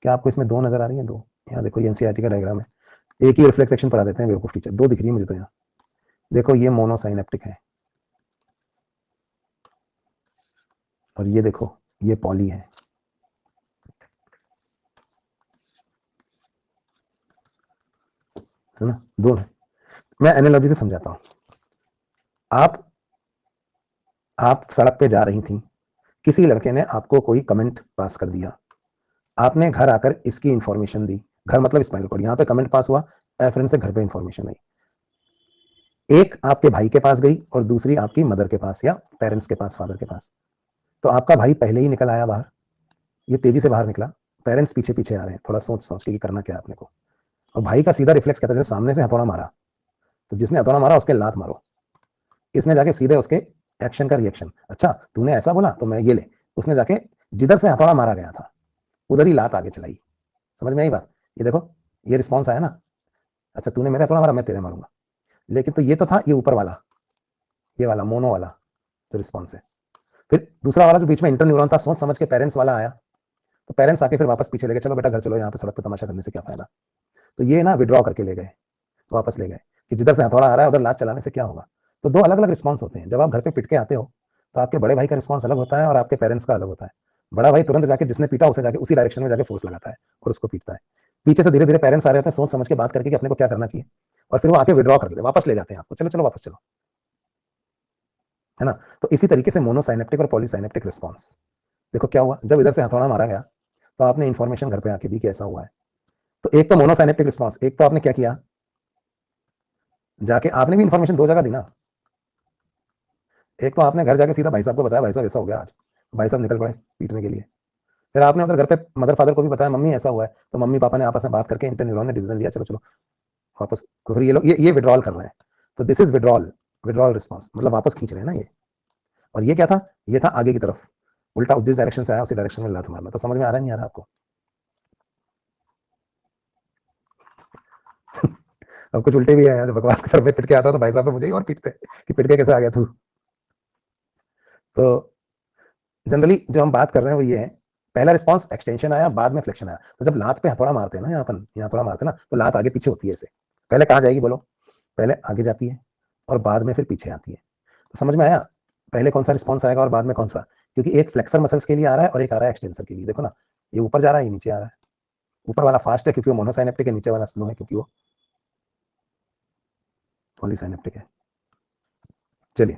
क्या आपको इसमें दो नजर आ रही है? दो, यहाँ देखो ये एनसीईआरटी का डायग्राम है, एक ही रिफ्लेक्स सेक्शन पढ़ा देते हैं बेवकूफ टीचर, दो दिख रही है मुझे तो यहाँ, देखो ये मोनोसाइनेप्टिक है और ये देखो ये पॉली है ना, दो है। मैं एनालॉजी से समझाता हूँ, आप आप सड़क पे जा रही थी, किसी लड़के ने आपको कोई कमेंट पास कर दिया, आपने घर आकर इसकी इंफॉर्मेशन दी, घर मतलब स्पाइनल कॉर्ड, यहाँ पे कमेंट पास हुआ, एफरेंस से घर पे इंफॉर्मेशन आई, एक आपके भाई के पास गई और दूसरी आपकी मदर के पास या पेरेंट्स के पास, फादर के पास, तो आपका भाई पहले ही निकल आया बाहर, ये तेजी से बाहर निकला, पेरेंट्स पीछे पीछे आ रहे हैं थोड़ा सोच सोच के कि करना क्या है अपने को, और भाई का सीधा रिफ्लेक्स कहता है सामने से हथौड़ा मारा, तो जिसने हथौड़ा मारा उसके लात मारो, इसने जाके सीधे उसके एक्शन का रिएक्शन, अच्छा तूने ऐसा बोला तो मैं ये ले, उसने जाके जिधर से हथौड़ा मारा गया था उधर ही लात आगे चलाई, समझ में आई बात? ये देखो ये रिस्पॉन्स आया ना, अच्छा तूने मेरा हथौड़ा मारा मैं तेरे मारूंगा, लेकिन तो ये तो था ये ऊपर वाला, ये वाला मोनो वाला जो रिस्पॉन्स है, फिर दूसरा वाला जो बीच में इंटर न्यूरॉन था सोच समझ के पेरेंट्स वाला आया, तो पेरेंट्स आके फिर वापस पीछे ले गए, चलो बेटा घर चलो, यहाँ पे सड़क पे तमाशा करने से क्या फायदा, तो ये ना विड्रॉ करके ले गए, वापस ले गए कि जिधर से हथौड़ा आ रहा है उधर लात चलाने से क्या होगा। तो दो अलग अलग रिस्पॉन्स होते हैं, जब आप घर पे पिट के आते हो तो आपके बड़े भाई का रिस्पॉन्स अलग होता है और आपके पेरेंट्स का अलग होता है, बड़ा भाई तुरंत जाके जिसने पीटा उसे जाके उसी डायरेक्शन में जाके फोर्स लगाता है और उसको पीटता है, पीछे से धीरे धीरे पेरेंट्स आ रहे होते हैं सोच समझ के बात करके कि अपने को क्या करना चाहिए, और फिर वो आके विड्रॉ कर देते वापस ले जाते हैं आपको, चलो चलो वापस चलो, है ना। तो इसी तरीके से मोनोसाइनेप्टिक और पॉलीसाइनेप्टिक रिस्पॉन्स, देखो क्या हुआ जब इधर से हथौड़ा मारा गया तो आपने इंफॉर्मेशन घर पे आके दी कि ऐसा हुआ है, तो एक तो मोनोसाइनेप्टिक रिस्पॉन्स, एक तो आपने क्या किया, जाके आपने भी इंफॉर्मेशन दो जगह दी ना, एक तो आपने घर जाके सीधा भाई साहब को बताया भाई साहब ऐसा हो गया आज, भाई साहब निकल पड़े पीटने के लिए, फिर आपने उधर घर पे मदर फादर को भी बताया मम्मी ऐसा हुआ है, तो मम्मी पापा ने आपस में बात करके इंटर न्यूरॉन ने डिसीजन लिया चलो चलो वापस, तो फिर ये लोग ये विड्रॉल कर रहे हैं, तो this is withdrawal, withdrawal response मतलब वापस खींच रहे हैं ना ये, और ये क्या था, ये था आगे की तरफ, उल्टा उस जिस डायरेक्शन से आया उसी डायरेक्शन में लात मारना, तो समझ में आ रहा है नहीं आ रहा आपको? अब कुछ उल्टे भी है, जब बकवास के सर पे पिट के आता तो भाई साहब तो मुझे ही और पीटते कि पिट के कैसे आ गया तू, तो जनरली जो हम बात कर रहे हैं वो ये है, पहला रिस्पांस एक्सटेंशन आया बाद में फ्लेक्शन आया, तो जब लात पे हथौड़ा मारते हैं ना, यहाँ अपन यहाँ थोड़ा मारते हैं ना तो लात आगे पीछे होती है ऐसे, पहले कहाँ जाएगी बोलो, पहले आगे जाती है और बाद में फिर पीछे आती है, तो समझ में आया पहले कौन सा रिस्पॉन्स आएगा और बाद में कौन सा, क्योंकि एक फ्लेक्सर मसल्स के लिए आ रहा है और एक आ रहा है एक्सटेंसर के लिए, देखो ना ये ऊपर जा रहा है ये नीचे आ रहा है, ऊपर वाला फास्ट है क्योंकि वो मोनोसाइनेप्टिक है, नीचे वाला स्लो है क्योंकि वो पॉलीसाइनेप्टिक है। चलिए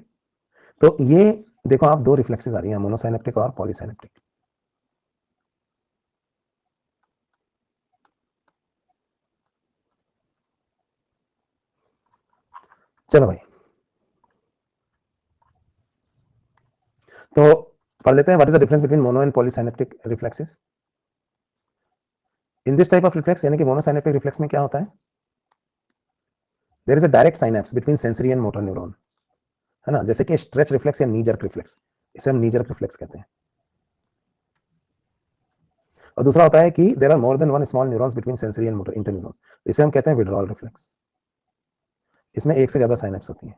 तो ये देखो आप दो रिफ्लेक्सेस आ रही हैं मोनोसाइनेप्टिक और पॉलीसाइनेप्टिक, चलो भाई तो पढ़ लेते हैं what is the difference between mono and polysynaptic reflexes. In this type of reflex यानी कि मोनोसाइनेप्टिक रिफ्लेक्स में क्या होता है, there is a direct synapse between sensory and motor neuron, है ना, जैसे कि स्ट्रेच रिफ्लेक्स या नी जर्क रिफ्लेक्स, इसे हम नी जर्क रिफ्लेक्स कहते हैं, और दूसरा होता है कि there are more than one small neurons between sensory and motor interneurons, इसे हम कहते हैं विड्रॉल रिफ्लेक्स, इसमें एक से ज्यादा साइनेप्स होती है।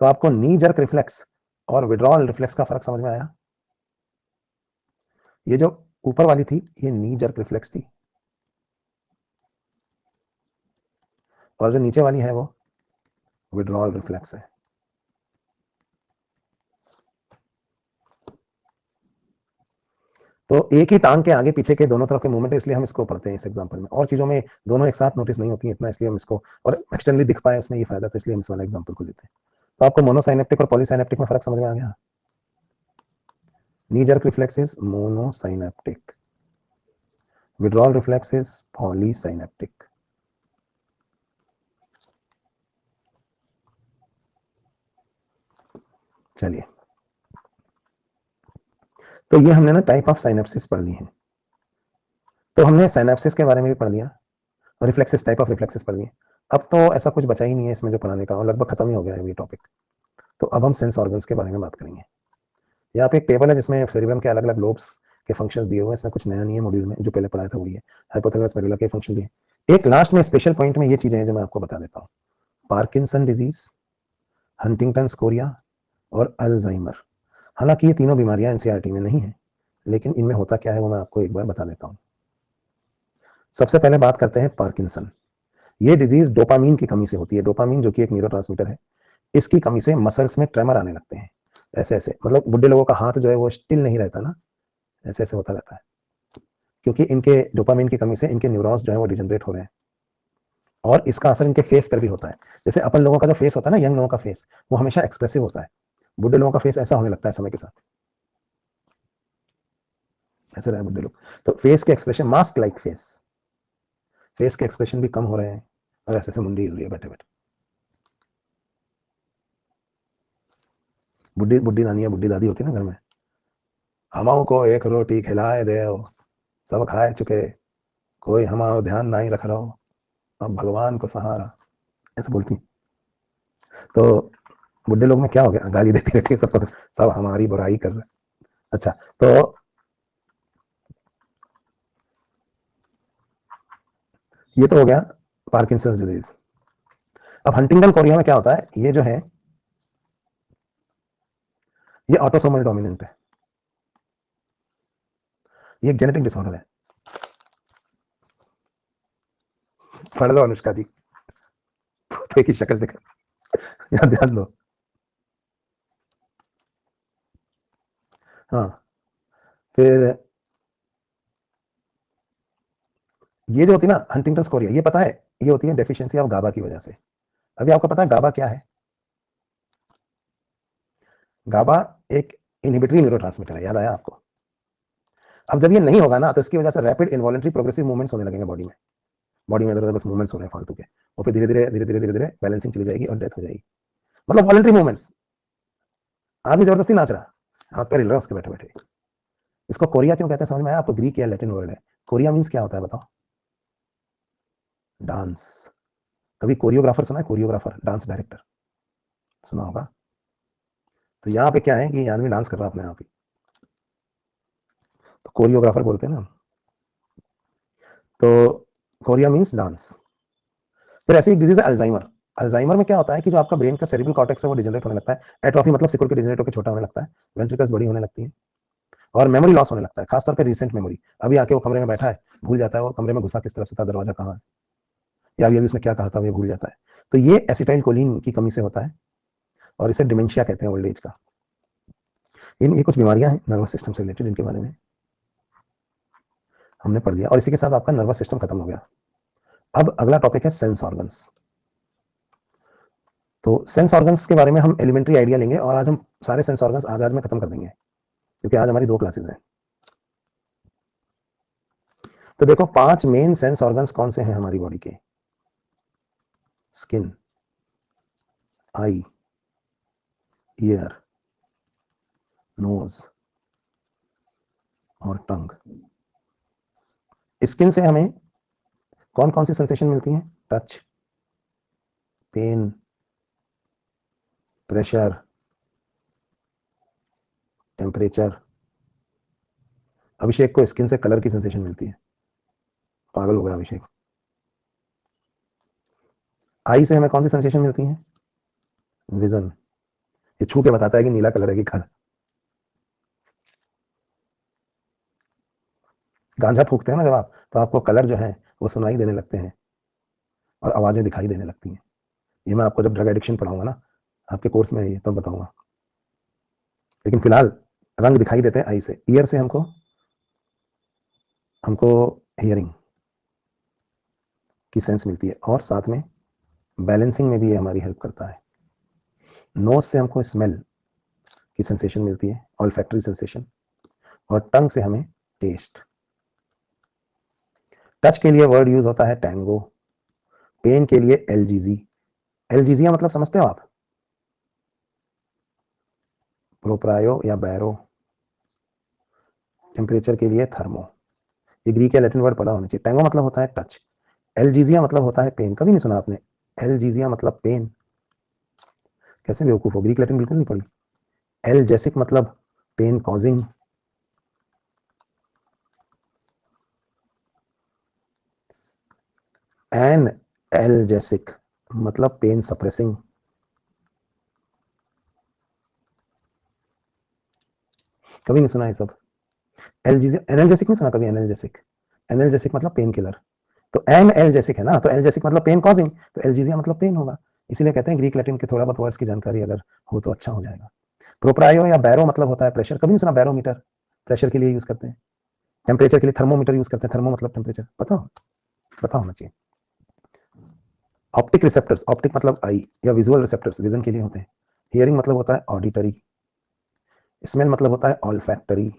तो आपको नी जर्क रिफ्लेक्स और विड्रॉल रिफ्लेक्स का फर्क समझ में आया, ये जो ऊपर वाली थी ये नी जर्क रिफ्लेक्स थी और जो नीचे वाली है वो विड्रॉल रिफ्लेक्स है। तो एक ही टांग के आगे पीछे के दोनों तरफ के मूवमेंट है, इसलिए हम इसको पढ़ते हैं इस एग्जांपल में, और चीजों में दोनों एक साथ नोटिस नहीं होती है इतना, इसलिए हम इसको और एक्सटर्नली दिख पाए उसमें ये फायदा, तो इसलिए हम इस वाला एग्जांपल को लेते हैं। तो आपको मोनोसाइनेप्टिक और पॉलीसाइनेप्टिक में फर्क समझ में आ गया, knee jerk reflex is monosynaptic, withdrawal reflex is polysynaptic. चलिए तो ये हमने ना टाइप ऑफ साइनेप्सिस पढ़ ली है। तो हमने साइनेप्सिस के बारे में भी पढ़ लिया और रिफ्लेक्सिस, टाइप ऑफ रिफ्लेक्सिस पढ़ लिए। अब तो ऐसा कुछ बचा ही नहीं है इसमें जो पढ़ाने का, और लगभग खत्म ही हो गया है ये टॉपिक। तो अब हम सेंस ऑर्गन्स के बारे में बात करेंगे। यहाँ पे एक टेबल है जिसमें सेरिब्रम के अलग अलग लोब्स के फंक्शंस दिए हुए हैं। इसमें कुछ नया नहीं है मॉड्यूल में, जो पहले पढ़ाया था वही है। हाइपोथैलेमस मेडुला के फंक्शन दिए। एक लास्ट में स्पेशल पॉइंट में ये चीजें हैं जो मैं आपको बता देता हूँ। पार्किंसन डिजीज, हंटिंगटन कोरिया और अल्जाइमर। हालांकि ये तीनों बीमारियां एनसीईआरटी में नहीं है, लेकिन इनमें होता क्या है वो मैं आपको एक बार बता देता हूँ। सबसे पहले बात करते हैं पार्किंसन। ये डिजीज डोपामीन की कमी से होती है। डोपामीन जो कि एक न्यूरोट्रांसमीटर है, इसकी कमी से मसल्स में ट्रेमर आने लगते हैं। ऐसे ऐसे, मतलब बुढ़े लोगों का हाथ जो है वो स्टिल नहीं रहता ना, ऐसे ऐसे होता रहता है, क्योंकि इनके डोपामीन की कमी से इनके न्यूरॉन्स जो है वो डिजनरेट हो रहे हैं। और इसका असर इनके फेस पर भी होता है। जैसे अपन लोगों का जो फेस होता है ना, यंग लोगों का फेस, वो हमेशा एक्सप्रेसिव होता है। बुढ़े लोगों का फेस ऐसा होने लगता है समय के साथ, ऐसे रहे बुढ़े लोग। तो फेस के expression, mask like face, face के एक्सप्रेशन भी कम हो रहे हैं, और ऐसे ऐसे मुंडी हिल रही है बैठे बैठे। बुढ़ी बुढ़ी नानियां, बुढ़ी दादी होती है ना घर में, हमाओं को एक रोटी खिलाए दे, सब खाए चुके, कोई हमारा ध्यान नहीं रख रहा हो, अब भगवान को सहारा, ऐसे बोलती। तो बुढ़े लोग में क्या हो गया, गाली देती रहती है सबको, सब हमारी बुराई कर रहे हैं। अच्छा, तो ये तो हो गया पार्किंसंस डिजीज। अब हंटिंगटन कोरिया में क्या होता है, ये जो है ये ऑटोसोमल डोमिनेंट है, ये एक जेनेटिक डिसऑर्डर है। पढ़ लो अनुष्का जी, पोते की शक्ल देखा, यहाँ ध्यान दो। हाँ, फिर ये जो होती है ना हंटिंगटन कोरिया, ये पता है ये होती है डेफिशिएंसी ऑफ गाबा की वजह से। अभी आपको पता है गाबा क्या है? गाबा एक इनहिबिटरी न्यूरोट्रांसमीटर है, याद आया आपको? अब जब ये नहीं होगा ना, तो इसकी वजह से रैपिड इनवॉलेंट्री प्रोग्रेसिव मूवमेंट्स होने लगेंगे बॉडी में। बॉडी में इधर उधर बस मूवमेंट्स हो रहे हैं फालतू के, और फिर धीरे धीरे धीरे धीरे धीरे धीरे बैलेंसिंग चली जाएगी और डेथ हो जाएगी। मतलब वॉलेंट्री मूवमेंट्स, आदमी जबरदस्ती नाच रहा, हाथ पैर हिल रहा है उसके बैठे बैठे। इसको कोरिया क्यों कहते हैं, समझ में आया आपको? ग्रीक या लैटिन वर्ड है। कोरिया मीन्स क्या होता है बताओ? डांस। कभी कोरियोग्राफर सुना है? कोरियोग्राफर, डांस डायरेक्टर, सुना होगा। तो यहाँ पे क्या है कि आदमी डांस कर रहा है अपने आप ही, तो कोरियोग्राफर बोलते हैं ना। तो कोरिया मीन्स डांस। फिर ऐसी एक डिजीज है अल्जाइमर। अल्जाइमर में क्या होता है कि जो आपका ब्रेन का सेरिब्रल कॉर्टेक्स है वो डिजनरेट होने लगता है। एट्रोफी मतलब सिकुड़ के डिजनरेट होकर छोटा होने लगता है, वेंट्रिकल्स बड़ी होने लगती है, और मेमोरी लॉस होने लगता है, खासतौर पे रिसेंट मेमोरी। अभी आके वो कमरे में बैठा है, भूल जाता है वो कमरे में घुसा किस तरफ से था, दरवाजा कहाँ है, या अभी अभी उसने क्या कहा था, वो भूल जाता है। तो ये एसिटाइल कोलिन की कमी से होता है, और इसे डिमेंशिया कहते हैं, ओल्ड एज का। ये कुछ बीमारियां हैं नर्वस सिस्टम से रिलेटेड, जिनके बारे में हमने पढ़ लिया, और इसी के साथ आपका नर्वस सिस्टम खत्म हो गया। अब अगला टॉपिक है सेंस ऑर्गन्स। तो सेंस ऑर्गन्स के बारे में हम एलिमेंट्री आइडिया लेंगे, और आज हम सारे सेंस ऑर्गन्स आज में खत्म कर देंगे, क्योंकि आज हमारी 2 क्लासेस हैं। तो देखो 5 मेन सेंस ऑर्गन्स कौन से हैं हमारी बॉडी के? स्किन, आई, ईयर, नोज और टंग। स्किन से हमें कौन कौन सी सेंसेशन मिलती है? Touch, pain, pressure, temperature. Abhishek को स्किन से कलर की सेंसेशन मिलती है, पागल हो गया अभिषेक। आई से हमें कौन सी सेंसेशन मिलती है? विजन, ये छू के बताता है कि नीला कलर है कि काला। गांजा फूकते हैं ना जब आप, तो आपको कलर जो है वो सुनाई देने लगते हैं और आवाजें दिखाई देने लगती हैं। ये मैं आपको जब ड्रग एडिक्शन पढ़ाऊंगा ना, आपके कोर्स में, ये तब बताऊंगा। लेकिन फिलहाल रंग दिखाई देते हैं आई से। ईयर से हमको हमको हियरिंग की सेंस मिलती है, और साथ में बैलेंसिंग में भी ये हमारी हेल्प करता है। नोज से हमको स्मेल की सेंसेशन मिलती है, ऑल्फैक्टरी सेंसेशन, और टंग से हमें टेस्ट। टच के लिए वर्ड यूज होता है टैंगो, पेन के लिए एलजीजी। एलजीजिया मतलब समझते हो आप? प्रोप्रायो या बैरो, टेम्परेचर के लिए थर्मो। ये ग्रीक या लैटिन वर्ड पता होना चाहिए। टैंगो मतलब होता है टच। एलजीजिया मतलब होता है पेन। कभी नहीं सुना आपने एलजीजिया मतलब पेन? कैसे बेवकूफ हो, ग्रीक लैटिन बिल्कुल नहीं पढ़ी। एलजेसिक मतलब पेन कॉजिंग। एन एलजेसिक मतलब पेन सप्रेसिंग। कभी नहीं सुना ये सब। एलजीजिया एनाल्जेसिक नहीं सुना कभी? एनाल्जेसिक, एनाल्जेसिक मतलब पेन किलर। तो एन एलजेसिक है ना, तो एलजेसिक मतलब पेन कॉजिंग, तो एलजीजिया मतलब पेन होगा। इसीलिए कहते हैं ग्रीक लैटिन के थोड़ा बहुत वर्ड्स की जानकारी अगर हो तो अच्छा हो जाएगा। प्रोप्रायो या बैरो मतलब होता है प्रेशर। कभी नहीं सुना? बैरोमीटर प्रेशर के लिए यूज करते हैं। टेम्परेचर के लिए थर्मोमीटर यूज करते हैं। थर्मो मतलब टेम्परेचर, पता होना चाहिए। ऑप्टिक रिसेप्टर्स, ऑप्टिक मतलब आई या विजुअल रिसेप्टर्स विजन के लिए होते हैं। हियरिंग मतलब होता है ऑडिटरी। स्मेल मतलब होता है ऑल्फैक्टरी।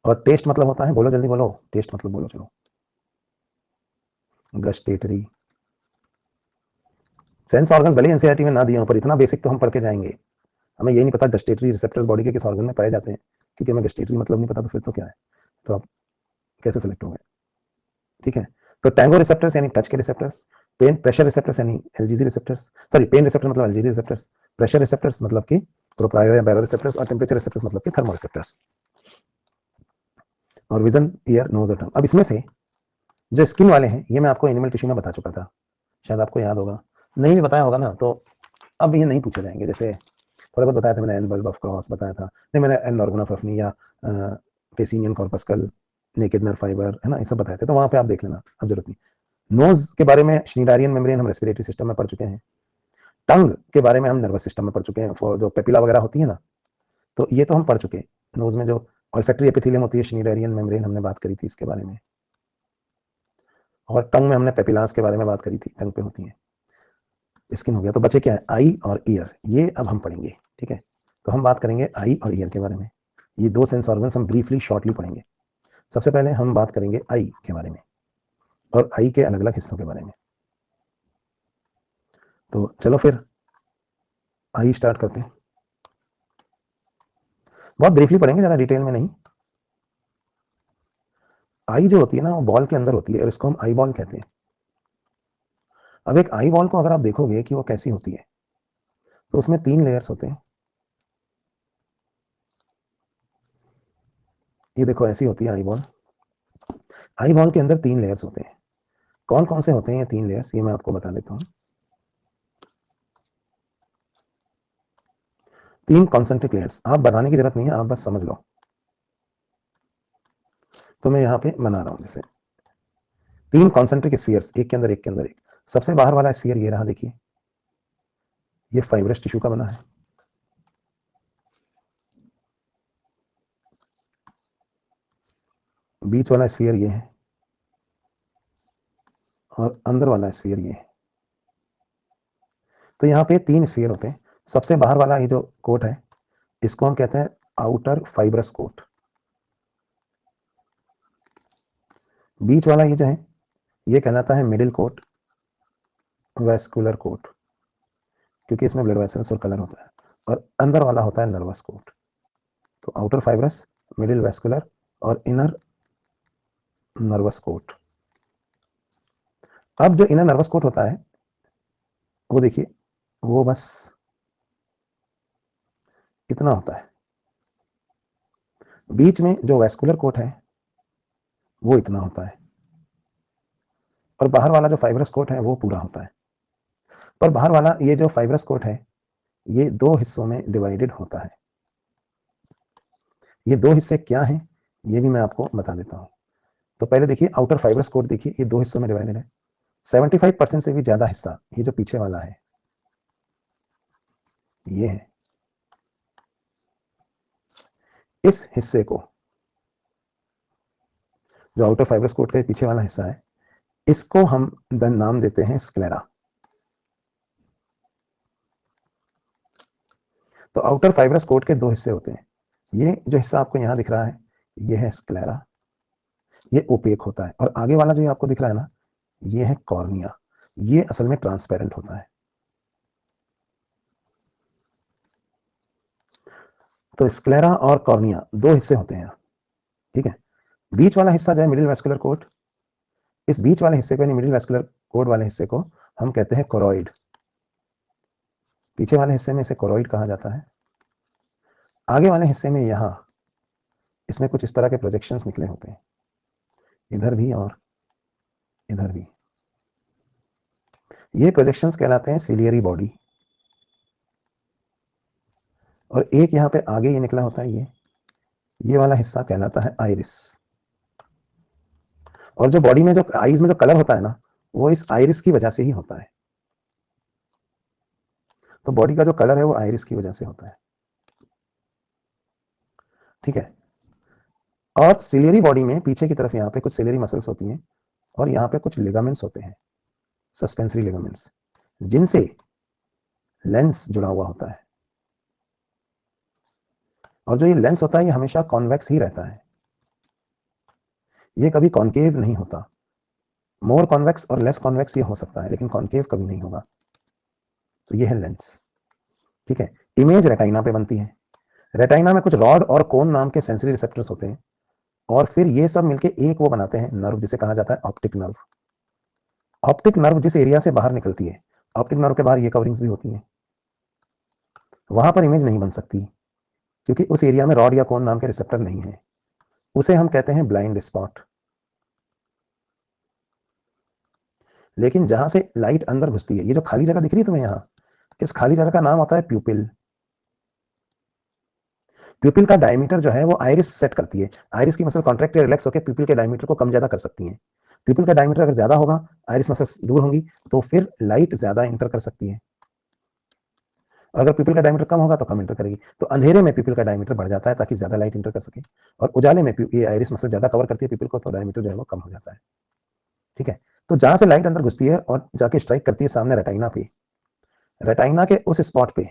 और टेस्ट मतलब होता है, बोलो जल्दी बोलो, टेस्ट मतलब बोलो चलो, गस्टेटरी। सेंस ऑर्गन्स भले एनसीईआरटी में ना दिए हो, पर इतना बेसिक तो हम पढ़ के जाएंगे। हमें ये नहीं पता गस्टेटरी रिसेप्टर्स बॉडी के किस ऑर्गन में पाए जाते हैं, क्योंकि हमें गस्टेटरी मतलब नहीं पता, तो फिर तो क्या है, तो आप कैसे सेलेक्ट होंगे? ठीक है। तो टैंगो रिसेप्टर्स यानी टच के रिसेप्टर्स, पेन प्रेशर रिसेप्टर्स यानी एलजीजी रिसेप्टर्स, सॉरी पेन रिसेप्टर मतलब एलजीजी रिसेप्टर्स, प्रेशर रिसेप्टर्स मतलब कि प्रोप्रायो या बैरो रिसेप्टर्स, और टेम्परेचर रिसेप्टर्स मतलब कि थर्मो रिसेप्टर्स। और विजन, ईयर, नोज और टंग। अब इसमें से जो स्किन वाले हैं ये मैं आपको एनिमल टिश्यू में बता चुका था, शायद आपको याद होगा। नहीं भी बताया होगा ना, तो अब ये नहीं पूछे जाएंगे। जैसे थोड़ा बहुत बताया था मैंने, एल्बल्ब ऑफ क्रॉस बताया था, नहीं मैंने एंड ऑर्गन ऑफ अफनी या पेसिनियन कॉर्पस्कल, नेकेड नर्व फाइबर, है ना, ये सब बताए थे, तो वहां पे आप देख लेना, अब जरूरत नहीं। नोज के बारे में श्नीडारियन मेम्ब्रेन हम रेस्पिरेटरी सिस्टम में पढ़ चुके हैं। टंग के बारे में हम नर्वस सिस्टम में पढ़ चुके हैं, फॉर जो पेपिला वगैरह होती है ना, तो ये तो हम पढ़ चुके हैं। नोज में जो ऑल्फैक्टरी एपिथेलियम होती है, श्नीडारियन मेम्ब्रेन, हमने बात करी थी इसके बारे में। और टंग में हमने पेपिलास के बारे में बात करी थी, टंग पे होती है। स्किन हो गया, तो बचे क्या है, आई और ईयर, ये अब हम पढ़ेंगे। ठीक है, तो हम बात करेंगे आई और ईयर के बारे में। ये दो सेंस ऑर्गन्स हम ब्रीफली शॉर्टली पढ़ेंगे। सबसे पहले हम बात करेंगे आई के बारे में और आई के अलग अलग हिस्सों के बारे में। तो चलो फिर आई स्टार्ट करते हैं। बहुत ब्रीफली पढ़ेंगे, ज्यादा डिटेल में नहीं। आई जो होती है ना, वो बॉल के अंदर होती है और इसको हम आई बॉल कहते हैं। अब एक आई बॉल को अगर आप देखोगे कि वो कैसी होती है, तो उसमें 3 लेयर्स होते हैं। ये देखो ऐसी होती है आई बॉल। आई बॉल के अंदर 3 लेयर्स होते हैं। कौन कौन से होते हैं ये 3 लेयर्स, ये मैं आपको बता देता हूँ। 3 कॉन्सेंट्रिक लेयर्स, आप बताने की जरूरत नहीं है, आप बस समझ लो। तो मैं यहाँ पे बना रहा हूँ, जैसे 3 कॉन्सेंट्रिक स्फीयर्स, एक के अंदर एक के अंदर एक। सबसे बाहर वाला स्फीयर ये रहा, देखिए, ये फाइब्रस टिश्यू का बना है। बीच वाला स्फीयर ये है और अंदर वाला स्फीयर ये है। तो यहाँ पे 3 स्फीयर होते हैं। सबसे बाहर वाला ये जो कोट है, इसको हम कहते हैं आउटर फाइब्रस कोट। बीच वाला ये जो है, ये कहलाता है मिडिल कोट, वेस्कुलर कोट, क्योंकि इसमें ब्लड वेसल्स और कलर होता है। और अंदर वाला होता है नर्वस कोट। तो आउटर फाइब्रस, मिडिल वेस्कुलर और इनर नर्वस कोट। अब जो इनर नर्वस कोट होता है, वो देखिए, वो बस इतना होता है। बीच में जो वेस्कुलर कोट है वो इतना होता है, और बाहर वाला जो फाइब्रस कोट है वो पूरा होता है। पर बाहर वाला ये जो फाइब्रस कोट है, ये 2 हिस्सों में डिवाइडेड होता है। ये 2 हिस्से क्या हैं, ये भी मैं आपको बता देता हूं। तो पहले देखिए आउटर फाइब्रस कोट, देखिए ये 2 हिस्सों में डिवाइडेड है। 75% से भी ज्यादा हिस्सा ये जो पीछे वाला है, ये है। इस हिस्से को, जो आउटर फाइब्रस कोट का पीछे वाला हिस्सा है, इसको हम नाम देते हैं स्क्लेरा। तो आउटर फाइब्रस कोट के 2 हिस्से होते हैं। ये जो हिस्सा आपको यहां दिख रहा है, ये है स्क्लेरा, ये ओपेक होता है। और आगे वाला जो ये आपको दिख रहा है ना, ये है कॉर्निया, ये असल में ट्रांसपेरेंट होता है। तो स्क्लेरा और कॉर्निया 2 हिस्से होते हैं। ठीक है। बीच वाला हिस्सा जो है मिडिल वेस्कुलर कोट, इस बीच वाले हिस्से को यानी मिडिल वेस्कुलर कोट वाले हिस्से को हम कहते हैं कोरोइड। पीछे वाले हिस्से में इसे कोरोइड कहा जाता है। आगे वाले हिस्से में यहां इसमें कुछ इस तरह के प्रोजेक्शंस निकले होते हैं, इधर भी और इधर भी। ये प्रोजेक्शंस कहलाते हैं सिलियरी बॉडी। और एक यहां पे आगे ये निकला होता है, ये वाला हिस्सा कहलाता है आइरिस। और जो बॉडी में जो आईज में जो कलर होता है ना, वो इस आइरिस की वजह से ही होता है। तो बॉडी का जो कलर है वो आइरिस की वजह से होता है, ठीक है। और सिलियरी बॉडी में पीछे की तरफ यहाँ पे कुछ सिलियरी मसल्स होती हैं और यहाँ पे कुछ लिगामेंट्स होते हैं, सस्पेंसरी लिगामेंट्स, जिनसे लेंस जुड़ा हुआ होता है। और जो ये लेंस होता है ये हमेशा कॉन्वेक्स ही रहता है, ये कभी कॉन्केव नहीं होता। मोर कॉन्वेक्स और लेस कॉन्वेक्स ये हो सकता है, लेकिन कॉन्केव कभी नहीं होगा। तो ये है लेंस, ठीक है। इमेज रेटाइना पे बनती है। रेटाइना में कुछ रॉड और कोन नाम के सेंसरी रिसेप्टर्स होते हैं और फिर ये सब मिलके एक वो बनाते हैं नर्व, जिसे कहा जाता है ऑप्टिक नर्व। ऑप्टिक नर्व जिस एरिया से बाहर निकलती है, ऑप्टिक नर्व के बाहर ये कवरिंग्स भी होती हैं, वहां पर इमेज नहीं बन सकती क्योंकि उस एरिया में रॉड या कोन नाम के रिसेप्टर नहीं है। उसे हम कहते हैं ब्लाइंड स्पॉट। लेकिन जहां से लाइट अंदर घुसती है, ये जो खाली जगह दिख रही है तुम्हें यहाँ, इस खाली जगह का नाम होता है प्यूपिल। प्यूपिल का डायमीटर जो है वो आइरिस सेट करती है। आइरिस की मसल कॉन्ट्रैक्ट या रिलैक्स होकर प्यूपिल के डायमीटर को कम ज्यादा कर सकती है। प्यूपिल का डायमीटर अगर ज्यादा होगा, आइरिस मसल्स दूर होंगी, तो फिर लाइट ज्यादा इंटर कर सकती है। अगर प्यूपिल का डायमीटर कम होगा तो कम इंटर करेगी। तो अंधेरे में प्यूपिल का डायमीटर बढ़ जाता है ताकि ज्यादा लाइट इंटर कर सके, और उजाले में ये आइरिस मसल ज्यादा कवर करती है प्यूपिल को, तो डायमीटर जो है वो कम हो जाता है, ठीक है। तो जहां से लाइट अंदर घुसती है और जाके स्ट्राइक करती है सामने रेटाइना पे, रेटाइना के उस स्पॉट पे,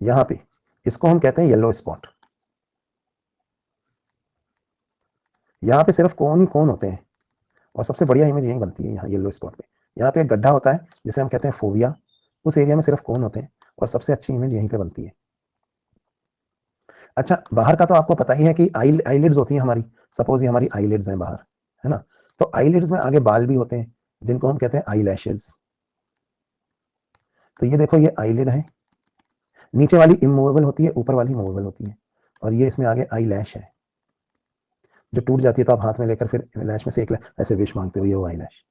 यहां पे, इसको हम कहते हैं येलो स्पॉट। यहाँ पे सिर्फ कोन ही कोन होते हैं और सबसे बढ़िया इमेज यही बनती है, यहाँ येलो स्पॉट पे। यहाँ पे एक गड्ढा होता है जिसे हम कहते हैं फोविया, उस एरिया में सिर्फ कोन होते हैं और सबसे अच्छी इमेज यहीं पे बनती है। अच्छा, बाहर का तो आपको पता ही है कि आईलिड्स होती है हमारी। सपोज ये हमारी आईलिड्स हैं बाहर, है ना। तो आईलिड्स में आगे बाल भी होते हैं जिनको हम कहते हैं आई लैशेज। तो ये देखो, ये आईलिड है, नीचे वाली इमूवेबल होती है, ऊपर वाली मूवेबल होती है। और ये इसमें आगे आई लैश है जो टूट जाती है, तो आप हाथ में लेकर फिर लैश में से एक ऐसे विश मांगते हो, ये वो आई लैश,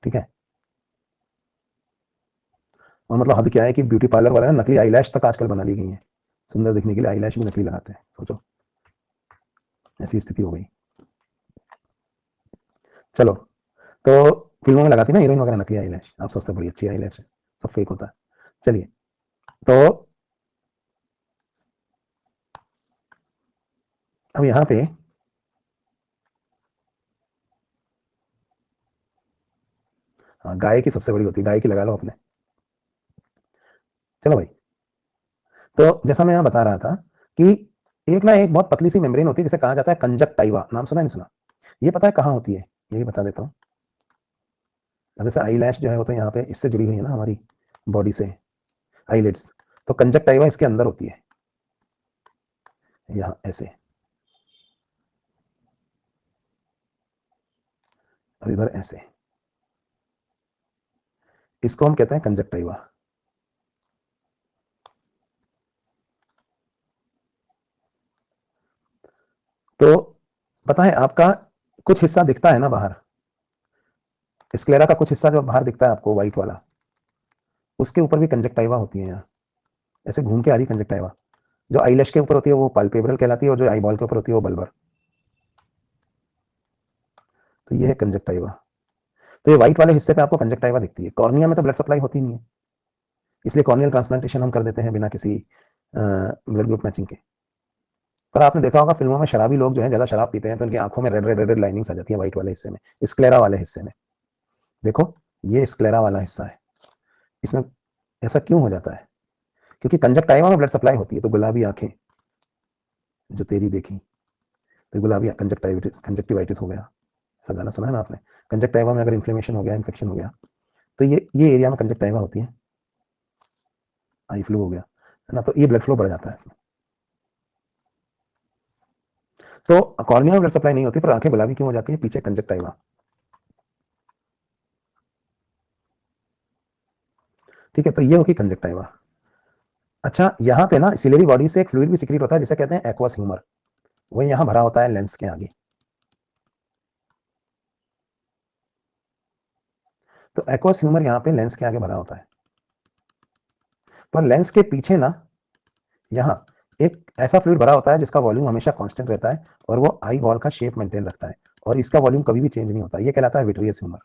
ठीक है। और मतलब हद क्या है कि ब्यूटी पार्लर वाला ना नकली आईलैश तक आजकल बना ली गई है, सुंदर दिखने के लिए आईलैश भी नकली लगाते हैं, सोचो ऐसी स्थिति हो गई। चलो, तो फिल्मों में लगाती ना हीरोइन वगैरह नकली आईलैश, आप सोचते बड़ी अच्छी आईलैश है, सब फेक होता है। चलिए, तो अब यहाँ पे हाँ, गाय की सबसे बड़ी होती है, गाय की लगा लो अपने। चलो भाई, तो जैसा मैं यहाँ बता रहा था कि एक ना एक बहुत पतली सी मेम्ब्रेन होती है जिसे कहा जाता है कंजक्टाइवा। नाम सुना नहीं सुना? ये पता है कहाँ होती है? ये भी बता देता हूँ। अब जैसे आई लैश जो है वो तो यहाँ पे इससे जुड़ी हुई है ना हमारी बॉडी से, आईलिड्स। तो कंजक्टाइवा इसके अंदर होती है, यहाँ ऐसे, और इधर ऐसे। इसको हम कहते हैं कंजक्टाइवा। तो पता है आपका कुछ हिस्सा दिखता है ना बाहर, स्क्लेरा का कुछ हिस्सा जो बाहर दिखता है आपको व्हाइट वाला, उसके ऊपर भी कंजक्टाइवा होती है यहाँ, ऐसे घूम के आ रही कंजक्टाइवा। जो आईलैश के ऊपर होती है वो पाल्पेब्रल कहलाती है, और जो आई बॉल के ऊपर होती है वो बल्बर। तो ये है कंजक्टाइवा। तो ये व्हाइट वाले हिस्से पे आपको कंजक्टाइवा दिखती है। कॉर्निया में तो ब्लड सप्लाई होती नहीं है, इसलिए कॉर्नियल ट्रांसप्लांटेशन हम कर देते हैं बिना किसी ब्लड ग्रुप मैचिंग के। पर आपने देखा होगा फिल्मों में शराबी लोग जो है ज्यादा शराब पीते हैं तो उनकी आंखों में रेड रेड रेड लाइनिंग्स आ जाती है व्हाइट वाले हिस्से में, स्क्लेरा वाले हिस्से में। देखो, ये स्क्लेरा वाला हिस्सा है, इसमें ऐसा क्यों हो जाता है? क्योंकि कंजक्टाइवा में ब्लड सप्लाई होती है। तो गुलाबी आंखें जो तेरी देखी, तो गुलाबी कंजक्टिवाइटिस, कंजक्टिवाइटिस हो गया। ऐसा गाना सुना है ना आपने? कंजक्टाइवा में अगर इन्फ्लेमेशन हो गया, इन्फेक्शन हो गया, तो ये एरिया में कंजक्टाइवा होती है, आई फ्लू हो गया, है ना, तो ये ब्लड फ्लो बढ़ जाता है इसमें। तो कॉर्निया में ब्लड सप्लाई नहीं होती, पर आंखें गुलाबी क्यों हो जाती है? पीछे कंजक्टिवा। ठीक है, तो ये होगी कंजक्टिवा। अच्छा, यहाँ पे ना सिलेरी बॉडी से एक फ्लूइड भी सिक्रीट होता है जिसे कहते हैं एक्वस ह्यूमर, वो यहाँ भरा होता है लेंस के आगे। तो एक्वस ह्यूमर यहाँ पे लेंस के आगे भरा होता है, पर लेंस के पीछे ना यहाँ एक ऐसा फ्लूइड भरा होता है जिसका वॉल्यूम हमेशा कांस्टेंट रहता है और वो आई बॉल का शेप मेंटेन रखता है और इसका वॉल्यूम कभी भी चेंज नहीं होता, ये कहलाता है विट्रियस ह्यूमर।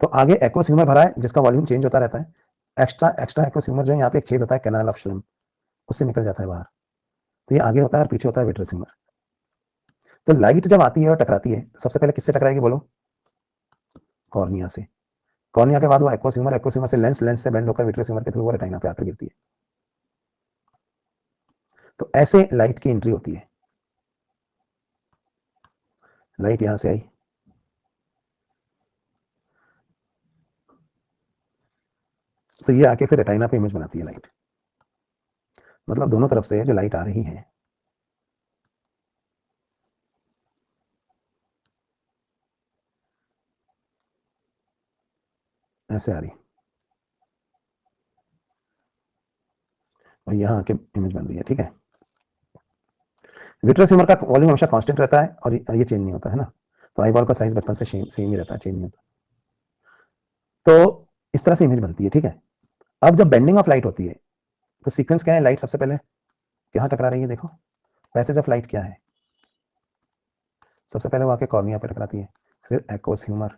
तो आगे एक्वस ह्यूमर भरा है जिसका वॉल्यूम चेंज होता रहता है। एक्स्ट्रा एक्स्ट्रा एक्वस ह्यूमर जो है यहाँ पे एक छेद होता है कैनाल ऑफ श्लिम, उससे निकल जाता है बाहर। तो ये आगे होता है और पीछे होता है विट्रियस ह्यूमर। तो लाइट जब आती है और टकराती है तो सबसे पहले किससे टकराएगी बोलो? कॉर्निया से। कॉर्निया के बाद वो एक्वस ह्यूमर, एक्वस ह्यूमर से लेंस, लेंस से बेंड होकर विट्रियस ह्यूमर के थ्रू वो रेटिना पे आकर गिरती है। तो ऐसे लाइट की एंट्री होती है। लाइट यहां से आई, तो ये आके फिर रेटिना पे इमेज बनाती है लाइट। मतलब दोनों तरफ से जो लाइट आ रही है ऐसे आ रही और यहाँ आके इमेज बन रही है। ठीक है, विट्रियस ह्यूमर का वॉल्यूम हमेशा कांस्टेंट रहता है और ये चेंज नहीं होता है ना, तो आई बॉल का साइज बचपन से सेम ही रहता है, चेंज नहीं होता। तो इस तरह से इमेज बनती है। ठीक है, अब जब बेंडिंग ऑफ लाइट होती है तो सीक्वेंस क्या है? लाइट सबसे पहले कहाँ टकरा रही है? देखो, पैसेज ऑफ लाइट क्या है? सबसे पहले वो आके कॉर्निया पे टकराती है, फिर एक्वस ह्यूमर,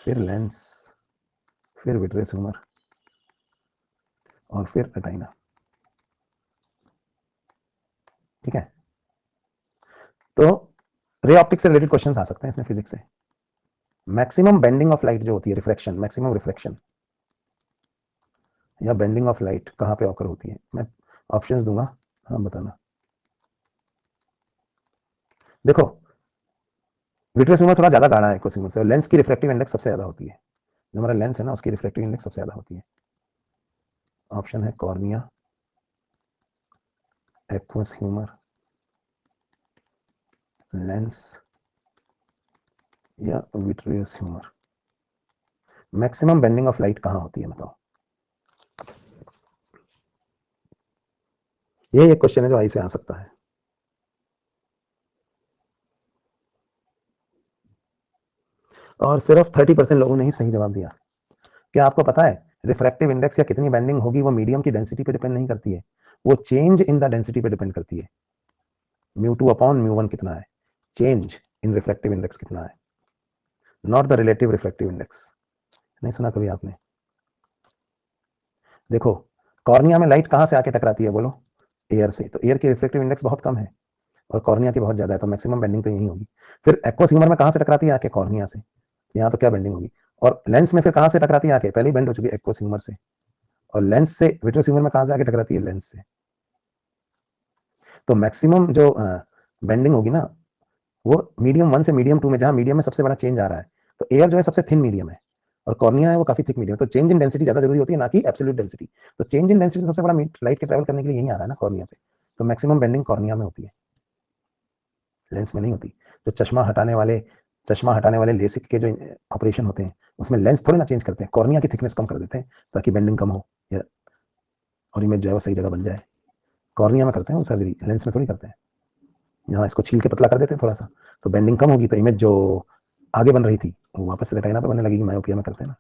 फिर लेंस, फिर विट्रियस ह्यूमर और फिर रेटिना। ठीक है, तो रे ऑप्टिक्स से रिलेटेड क्वेश्चंस आ सकते हैं इसमें फिजिक्स से। मैक्सिमम बेंडिंग ऑफ लाइट जो होती है, रिफ्रैक्शन, मैक्सिमम रिफ्रैक्शन या बेंडिंग ऑफ लाइट कहाँ पे ऑकर होती है? मैं ऑप्शंस दूंगा, हाँ बताना। देखो, विट्रियस ह्यूमर थोड़ा ज्यादा गाढ़ा है एक्वस ह्यूमर से, लेंस की रिफ्रैक्टिव इंडेक्स सबसे ज्यादा होती है। जो हमारा लेंस है ना उसकी रिफ्रैक्टिव इंडेक्स सबसे ज्यादा होती है। ऑप्शन है कॉर्निया, एक्वस ह्यूमर, लेंस या vitreous humour. Maximum bending of light कहाँ होती है बताओ? ये एक क्वेश्चन है जो आई से आ सकता है। और सिर्फ 30% लोगों ने ही सही जवाब दिया। क्या आपको पता है रिफ्रैक्टिव इंडेक्स या कितनी बेंडिंग होगी वो मीडियम की डेंसिटी पे डिपेंड नहीं करती है, वो चेंज इन द डेंसिटी पे डिपेंड करती है। μ2 अपॉन μ1 कितना है? चेंज इन रिफ्रैक्टिव इंडेक्स कितना है, not the relative refractive index. नहीं सुना कभी आपने? देखो, कॉर्निया में लाइट कहां से आके टकराती है बोलो? एयर से। तो एयर की रिफ्रैक्टिव इंडेक्स बहुत कम है और कॉर्निया की बहुत ज्यादा है, तो मैक्सिमम बेंडिंग तो यही होगी। फिर एक्वस ह्यूमर में कहां से टकराती है आके? कॉर्निया से। यहाँ तो क्या बेंडिंग होगी? और लेंस में फिर कहां से टकराती है आके? पहले ही बेंड हो चुकी है एक्वस ह्यूमर से। और लेंस से विट्रियस ह्यूमर में कहां से आके टकराती है? लेंस से। तो मैक्सिमम जो बेंडिंग होगी ना वो मीडियम 1 से मीडियम 2 में, जहां मीडियम में सबसे बड़ा चेंज आ रहा है। तो एयर जो है सबसे थिन मीडियम है और कॉर्निया है वो काफी थिक मीडियम। तो चेंज इन डेंसिटी ज्यादा जरूरी होती है, ना कि एब्सोल्यूट डेंसिटी। तो चेंज इन डेंसिटी सबसे बड़ा लाइट के ट्रैवल करने के लिए यही आ रहा है ना, कॉर्निया पे। तो मैक्सिमम बेंडिंग कॉर्निया में होती है, लेंस में नहीं होती। जो चश्मा हटाने वाले लेसिक के जो ऑपरेशन होते हैं उसमें लेंस थोड़े ना चेंज करते हैं, कॉर्निया की थिकनेस कम कर देते हैं ताकि बेंडिंग कम हो या और इमेज जो है वो सही जगह बन जाए। कॉर्निया में करते हैं वो सर्जरी, लेंस में थोड़ी करते हैं। यहाँ इसको छील के पतला कर देते हैं थोड़ा सा, तो बेंडिंग कम होगी, तो इमेज जो आगे बन रही थी वो वापस रेटिना पे बनने लगेगी, मायोपिया में करते हैं ना।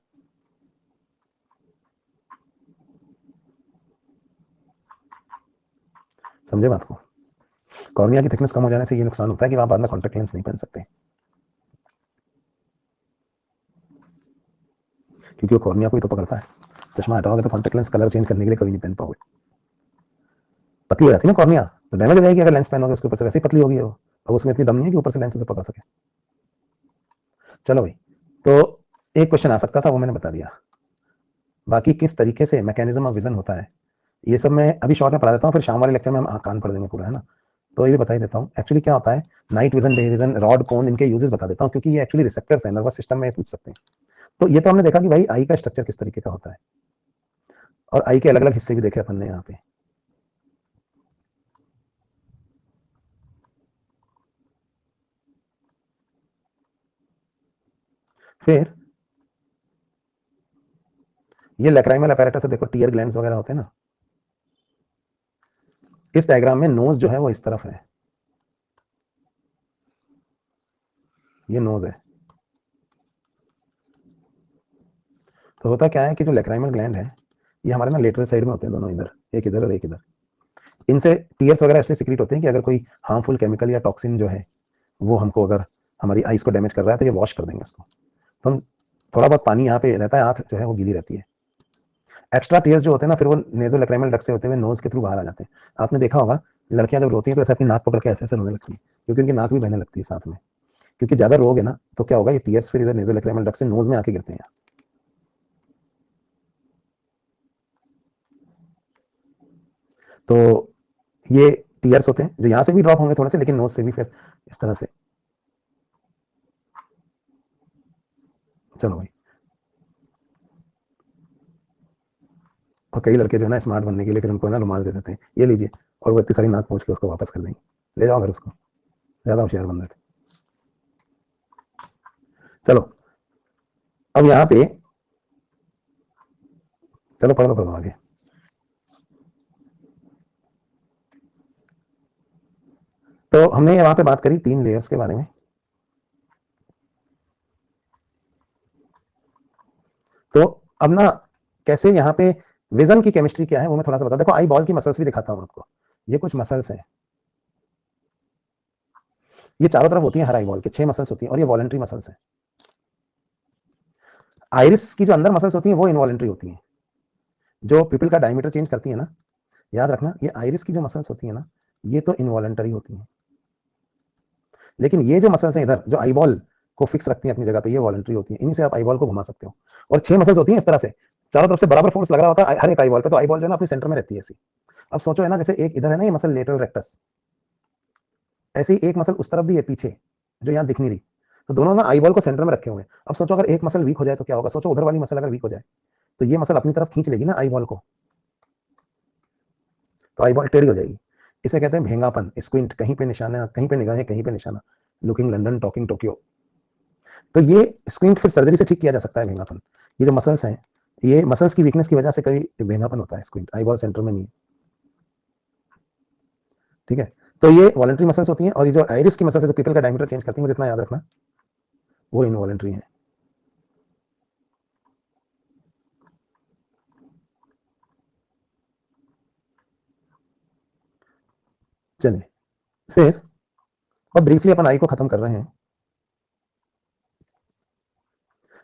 समझे बात को? कॉर्निया की थिकनेस कम हो जाने से ये नुकसान होता है कि वहां बाद में कॉन्टेक्ट लेंस नहीं पहन सकते, क्योंकि वो कॉर्निया को ही तो पकड़ता है। चश्मा हटाओगे तो कॉन्टेक्ट लेंस कलर चेंज करने के लिए कभी नहीं पहन पाओगे, पतली हो जाती है ना कॉर्निया, तो डैमेज हो जाएगी अगर लेंस पहनोगे उसके ऊपर से, वैसे ही पतली होगी वो, अब उसमें इतनी दम नहीं है कि ऊपर से लेंस उसे पकड़ सके। चलो भाई, तो एक क्वेश्चन आ सकता था वो मैंने बता दिया। बाकी किस तरीके से मैकेनिज्म ऑफ विजन होता है ये सब मैं अभी शॉर्ट में पढ़ा देता हूँ, फिर शाम वाले लेक्चर में हम कान पढ़ देंगे पूरा, है ना। तो ये बता ही देता हूँ एक्चुअली क्या होता है। Night vision, day vision, rod, cone, इनके यूजेस बता देता हूँ, क्योंकि ये एक्चुअली रिसेप्टर्स है, नर्वस सिस्टम में पूछ सकते हैं। तो ये तो हमने देखा कि भाई आई का स्ट्रक्चर किस तरीके का होता है और आई के अलग अलग हिस्से भी देखे अपन ने यहाँ पे। फिर ये लैक्राइमल अपैरेटस है, देखो टीयर ग्लैंड्स वगैरह होते हैं ना। इस डायग्राम में नोज जो है वो इस तरफ है, ये नोज है। तो होता क्या है कि जो लैक्राइमल ग्लैंड है ये हमारे ना लेटरल साइड में होते हैं, दोनों इधर, एक इधर और एक इधर। इनसे टीयर्स वगैरह इसलिए सिक्रीट होते हैं कि अगर कोई हार्मफुल केमिकल या टॉक्सिन जो है वो हमको, अगर हमारी आइज को डैमेज कर रहा है तो ये वॉश कर देंगे उसको। तो हम थोड़ा बहुत पानी यहाँ पे रहता है, आँख जो है वो गीली रहती है। एक्स्ट्रा टीयर्स जो होते हैं ना, फिर वो नेजो लैक्राइमल डक्ट से होते हुए नोज के थ्रू बाहर आ जाते हैं। आपने देखा होगा लड़कियां जब रोती हैं तो ऐसे अपनी नाक पकड़ के ऐसे ऐसे रोने लगती है, क्योंकि उनकी नाक भी बहने लगती है साथ में। क्योंकि ज्यादा रोगे ना तो क्या होगा, ये टीयर्स फिर इधर नेजो लैक्राइमल डक्ट से नोज में आके गिरते हैं। तो ये टीयर्स होते हैं जो यहाँ से भी ड्रॉप होंगे थोड़े से, लेकिन नोज से भी फिर इस तरह से। चलो भाई, और कई लड़के जो है ना स्मार्ट बनने के लिए फिर उनको ना रुमाल दे देते हैं, ये लीजिए, और वो इतनी सारी नाक पहुँच के उसको वापस कर देंगे, ले जाओ अगर उसको, ज्यादा होशियार बन रहे थे। चलो अब यहाँ पे, चलो पढ़ दो आगे। तो हमने वहां पे बात करी 3 लेयर्स के बारे में। तो अब ना कैसे यहाँ पे विजन की केमिस्ट्री क्या है वो मैं थोड़ा सा बता, देखो आई बॉल की मसल्स भी दिखाता हूँ आपको। ये कुछ मसल्स हैं, ये चारों तरफ होती है हर आई बॉल के 6 मसल्स होती हैं, और ये वॉलंटरी मसल्स हैं। आइरिस की जो अंदर मसल्स होती हैं वो इनवॉलंटरी होती हैं, जो पिपल का डायमीटर चेंज करती है ना, याद रखना। ये आइरिस की जो मसल्स होती है ना, ये तो इनवॉलंटरी होती हैं, लेकिन ये जो मसल्स हैं इधर जो आई बॉल को फिक्स रखती हैं अपनी जगह पे, ये वॉलंटरी होती हैं। इन्हीं से आप आई बॉल को घुमा सकते हो। और 6 मसल्स होती हैं इस तरह से, चारों तरफ से बराबर फोर्स लग रहा होता है हर एक आई बॉल पे, तो आई बॉल जो है ना अपने सेंटर में रहती है ऐसी। अब सोचो है ना, जैसे एक इधर है ना ये मसल लेटरल रेक्टस, ऐसे ही एक मसल उस तरफ भी है पीछे जो यहाँ दिख नहीं रही। तो दोनों ना आई बॉल को सेंटर में रखे हुए हैं। अब सोचो अगर एक मसल वीक हो जाए तो क्या होगा, सोचो उधर वाली मसल अगर वीक हो जाए तो ये मसल अपनी तरफ खींच लेगी ना आई बॉल को, तो आई बॉल टेढ़ी हो जाएगी। इसे कहते हैं भेंगापन, स्क्विंट, कहीं पे निशाना, कहीं पे निगाहें, कहीं पे निशाना, लुकिंग लंदन टॉकिंग टोक्यो। तो ये स्क्विंट फिर सर्जरी से ठीक किया जा सकता है भेंगापन। ये जो मसल्स हैं, ये मसल्स की वीकनेस की वजह से कभी भेंगापन होता है, स्क्विंट, आई बॉल सेंटर में नहीं है। ठीक है, तो ये वॉलंटरी मसल्स होती हैं, और ये जो आइरिस की मसल्स है जो पीपल का डायमीटर चेंज करती है, जितना याद रखना, वो इनवॉलंटरी है। चलिए फिर, और ब्रीफली अपन आई को खत्म कर रहे हैं।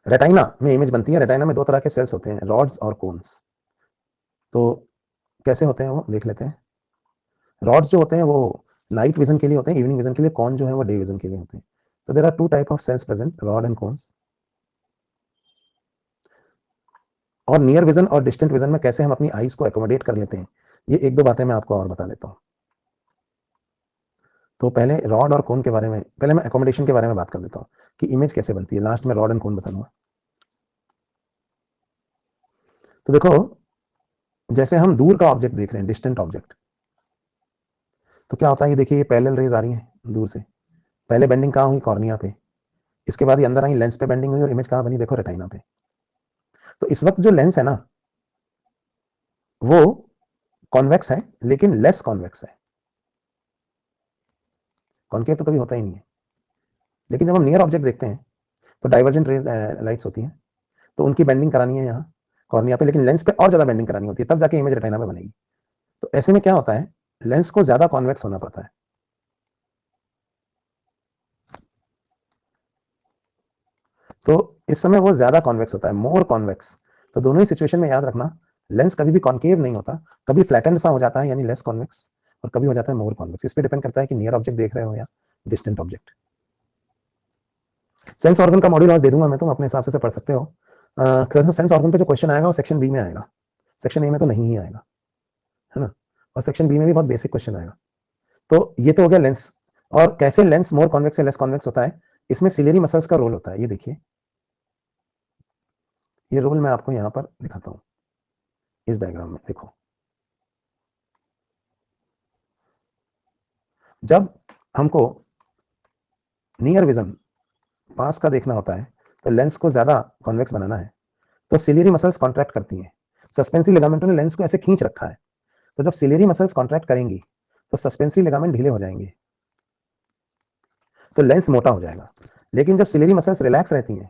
रेटाइना में इमेज बनती है, रेटाइना में 2 तरह के सेल्स होते हैं, रॉड्स और कोन्स। तो कैसे होते हैं वो देख लेते हैं। रॉड्स जो होते हैं वो नाइट विजन के लिए होते हैं, इवनिंग विजन के लिए। कॉन जो है वो डे विजन के लिए होते हैं। तो there are 2 type of cells present, rod and cones. और नियर विजन और डिस्टेंट विजन में कैसे हम अपनी आईज को एकोमोडेट कर लेते हैं, ये 1-2 बातें मैं आपको और बता देता हूँ। तो पहले रॉड और कोन के बारे में, पहले मैं एकोमोडेशन के बारे में बात कर देता हूँ कि इमेज कैसे बनती है, लास्ट में रॉड एंड कोन बता दूंगा। तो देखो, जैसे हम दूर का ऑब्जेक्ट देख रहे हैं, डिस्टेंट ऑब्जेक्ट, तो क्या होता है, ये देखिए ये पैरेलल रेज आ रही है दूर से। पहले बेंडिंग कहाँ हुई, कॉर्निया पे। इसके बाद ये अंदर आई, लेंस पे बेंडिंग हुई, और इमेज कहाँ बनी, देखो रेटाइना पे। तो इस वक्त जो लेंस है ना वो कॉन्वेक्स है, लेकिन लेस कॉन्वेक्स है। कॉन्केव तो कभी होता ही नहीं है। लेकिन जब हम नियर ऑब्जेक्ट देखते हैं तो डाइवर्जेंट रेज लाइट्स होती हैं, तो उनकी बेंडिंग करानी है यहाँ कॉर्निया पे, लेकिन लेंस पे और ज्यादा बेंडिंग करानी होती है, तब जाके इमेज रेटाइना पे बनेगी। तो ऐसे में क्या होता है, लेंस को ज्यादा कॉन्वेक्स होना पड़ता है। तो इस समय वो ज्यादा कॉन्वेक्स होता है, मोर कॉन्वेक्स। तो दोनों ही सिचुएशन में याद रखना, लेंस कभी भी कॉन्केव नहीं होता, कभी फ्लैटेंड सा हो जाता है यानी लेस कॉन्वेक्स, और कभी हो जाता है मोर कॉन्वेक्स। इस पे डिपेंड करता है कि नियर ऑब्जेक्ट देख रहे हो या डिस्टेंट ऑब्जेक्ट। सेंस ऑर्गन का मॉड्यूल आज दे दूंगा मैं, तुम अपने हिसाब से पढ़ सकते हो। सेंस ऑर्गन पे जो क्वेश्चन आएगा वो सेक्शन बी में आएगा, सेक्शन ए में तो नहीं ही आएगा, है ना। और सेक्शन बी में भी बहुत बेसिक क्वेश्चन आएगा। तो ये तो हो गया लेंस। और कैसे लेंस मोर कॉन्वेक्स या लेस कॉन्वेक्स होता है, इसमें सिलेरी मसल्स का रोल होता है। ये देखिए, ये रोल मैं आपको यहाँ पर दिखाता हूँ, इस डायग्राम में देखो। जब हमको नियर विजन पास का देखना होता है, तो लेंस को ज्यादा कॉन्वेक्स बनाना है तो सिलियरी मसल्स कॉन्ट्रैक्ट करती हैं, सस्पेंसरी लिगामेंटों ने लेंस को ऐसे खींच रखा है, तो जब सिलियरी मसल्स कॉन्ट्रैक्ट करेंगी तो सस्पेंसरी लिगामेंट ढीले हो जाएंगे, तो लेंस मोटा हो जाएगा। लेकिन जब सिलियरी मसल्स रिलैक्स रहती हैं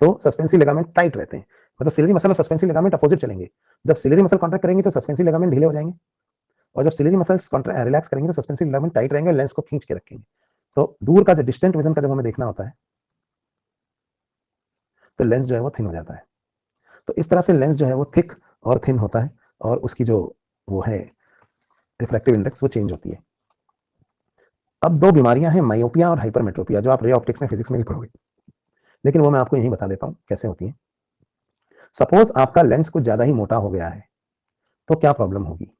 तो सस्पेंसरी लिगामेंट टाइट रहते हैं, मतलब सिलियरी मसल और सस्पेंसरी लिगामेंट अपोजिट चलेंगे। जब सिलियरी मसल कॉन्ट्रैक्ट करेंगे तो सस्पेंसरी लिगामेंट ढीले हो जाएंगे, और जब सिलियरी मसल्स रिलैक्स करेंगे तो सस्पेंसरी लिगामेंट टाइट रहेंगे और लेंस को खींच के रखेंगे। तो दूर का जो डिस्टेंट विजन का जब हमें देखना होता है तो लेंस जो है वो थिन हो जाता है। तो इस तरह से लेंस जो है वो थिक और थिन होता है, और उसकी जो वो है रिफ्रैक्टिव इंडेक्स वो चेंज होती है। अब दो बीमारियां हैं, मायोपिया और हाइपरमेट्रोपिया, जो आप रे ऑप्टिक्स में फिजिक्स में भी पढ़ोगे, लेकिन वो मैं आपको यहीं बता देता हूं कैसे होती है। सपोज आपका लेंस कुछ ज्यादा ही मोटा हो गया है तो क्या प्रॉब्लम होगी।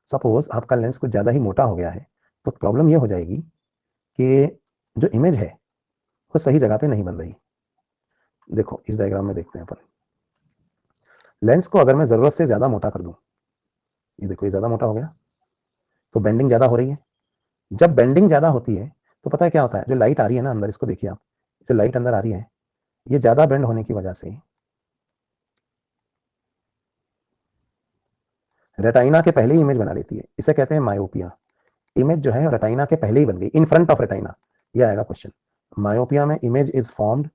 सपोज आपका लेंस कुछ ज्यादा ही मोटा हो गया है तो प्रॉब्लम ये हो जाएगी कि जो इमेज है वो सही जगह पे नहीं बन रही। देखो इस डायग्राम में देखते हैं अपन, लेंस को अगर मैं जरूरत से ज्यादा मोटा कर दूं, ये देखो ये ज्यादा मोटा हो गया तो बेंडिंग ज्यादा हो रही है। जब बेंडिंग ज्यादा होती है तो पता है क्या होता है, जो लाइट आ रही है ना अंदर, इसको देखिए आप, जो लाइट अंदर आ रही है ये ज्यादा बेंड होने की वजह से रेटाइना के पहले ही इमेज बना लेती है, इसे कहते हैं मायोपिया। इमेज जो है रेटाइना के पहले ही बन गई, इन फ्रंट ऑफ रेटाइना। ये आएगा क्वेश्चन, मायोपिया में image is formed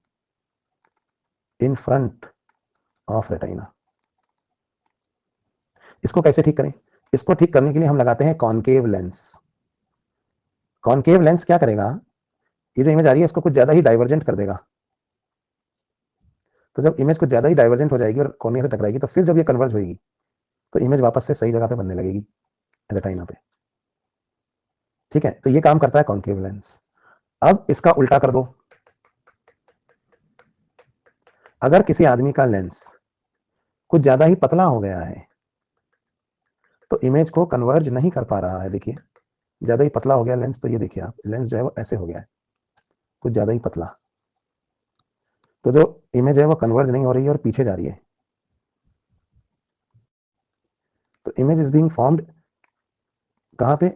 in front of retina. इसको कैसे ठीक करें, इसको ठीक करने के लिए हम लगाते हैं कॉनकेव लेंस। कॉनकेव लेंस क्या करेगा, ये जो इमेज आ रही है इसको कुछ ज्यादा ही डाइवर्जेंट कर देगा। तो जब इमेज कुछ ज्यादा ही डाइवर्जेंट हो जाएगी और कोने से टकराएगी तो फिर जब ये कन्वर्ज होगी तो इमेज वापस से सही जगह पे बनने लगेगी रेटाइना पे। ठीक है, तो ये काम करता है कॉनकेव लेंस। अब इसका उल्टा कर दो, अगर किसी आदमी का लेंस कुछ ज्यादा ही पतला हो गया है तो इमेज को कन्वर्ज नहीं कर पा रहा है। देखिए ज्यादा ही पतला हो गया लेंस, तो ये देखिए आप, लेंस जो है वो ऐसे हो गया है कुछ ज्यादा ही पतला, तो जो इमेज है वो कन्वर्ज नहीं हो रही है और पीछे जा रही है। तो इमेज इज बीइंग फॉर्म्ड कहां पे,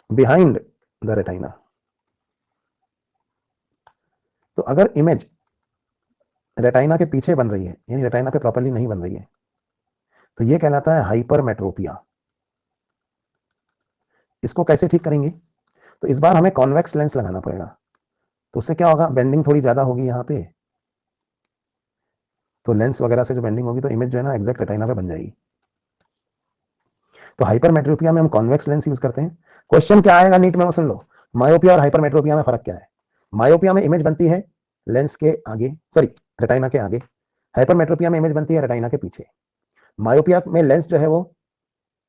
बिहाइंड द रेटाइना। तो अगर इमेज रेटाइना के पीछे बन रही है, यानी रेटाइना पे प्रॉपर्ली नहीं बन रही है, तो ये कहलाता है हाइपरमेट्रोपिया। इसको कैसे ठीक करेंगे, तो इस बार हमें कॉन्वेक्स लेंस लगाना पड़ेगा। तो उससे क्या होगा, बेंडिंग थोड़ी ज्यादा होगी यहाँ पे, तो लेंस वगैरह से जो बेंडिंग होगी तो इमेज जो है ना एग्जैक्ट रेटाइना पे बन जाएगी। तो हाइपरमेट्रोपिया में हम कॉन्वेक्स लेंस यूज करते हैं। क्वेश्चन क्या आएगा नीट में, सुन लो, मायोपिया और हाइपरमेट्रोपिया में फर्क क्या है। मायोपिया में इमेज बनती है लेंस के आगे, सॉरी रेटाइना के आगे। हाइपरमेट्रोपिया में इमेज बनती है रेटाइना के पीछे। मायोपिया में लेंस जो है वो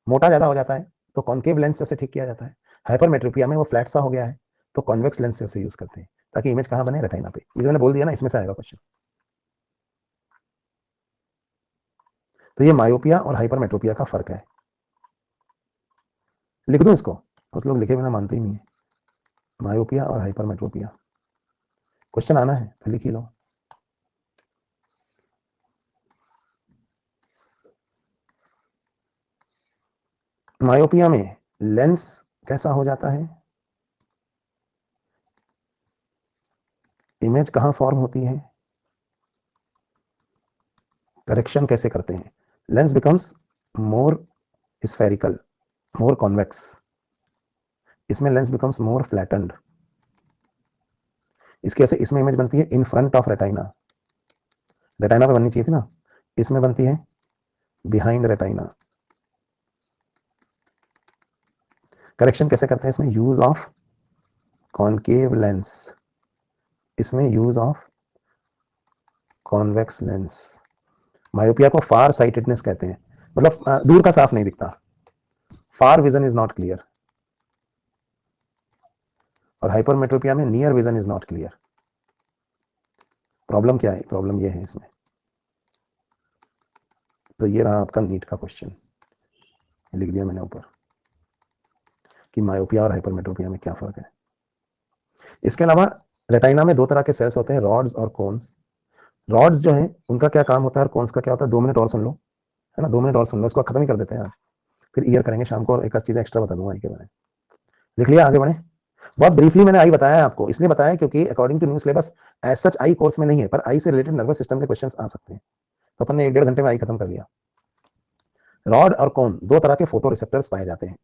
मोटा ज्यादा हो जाता है तो कॉन्केव लेंस से उसे ठीक किया जाता है। हाइपरमेट्रोपिया में वो फ्लैट सा हो गया है तो कॉन्वेक्स लेंस से उसे यूज करते हैं ताकि इमेज कहां बने, रेटाइना पे। ये जो मैंने बोल दिया ना, इसमें से आएगा क्वेश्चन। तो ये मायोपिया और हाइपरमेट्रोपिया का फर्क है। लिख दूं इसको, कुछ लोग लिखे बिना मानते ही नहीं है। मायोपिया और हाइपरमेट्रोपिया, क्वेश्चन आना है तो लिख ही लो। मायोपिया में लेंस कैसा हो जाता है, इमेज कहां फॉर्म होती है, करेक्शन कैसे करते हैं, लेंस बिकम्स मोर स्फेरिकल, मोर कॉन्वेक्स, इसमें लेंस बिकम्स मोर फ्लैटेंड। इसके ऐसे इसमें इमेज बनती है in front of retina, retina पे बननी चाहिए थी ना, इसमें बनती है बिहाइंड रेटाइना। करेक्शन कैसे करते हैं इसमें, यूज ऑफ कॉनकेव लेंस, इसमें use of convex lens. Myopia को फार साइटेडनेस कहते हैं, मतलब दूर का साफ नहीं दिखता, far vision is not clear. और हाइपरमेट्रोपिया में near vision is not clear. Problem क्या है, प्रॉब्लम ये है इसमें। तो ये रहा आपका नीट का क्वेश्चन, लिख दिया मैंने ऊपर कि मायोपिया और हाइपरमेट्रोपिया में क्या फर्क है। इसके अलावा रेटाइना में दो तरह के सेल्स होते हैं, रॉड्स और कोन्स। रॉड्स जो है उनका क्या काम होता है और कोन्स का क्या होता है, 2 मिनट और सुन लो, है ना, 2 मिनट और सुन लो, इसको खत्म ही कर देते हैं आज, फिर ईयर करेंगे शाम को और एक आध चीज एक्स्ट्रा बता दूंगा के बारे में। लिख लिया, आगे बढ़े। बहुत ब्रीफली मैंने आई बताया है आपको, इसलिए बताया क्योंकि according to new syllabus as such eye course में नहीं है, पर आई से रिलेटेड नर्वस सिस्टम के क्वेश्चंस आ सकते हैं। तो अपन ने 1-1.5 घंटे में आई खत्म कर लिया। रॉड और कोन दो तरह के फोटो रिसेप्टर्स पाए जाते हैं।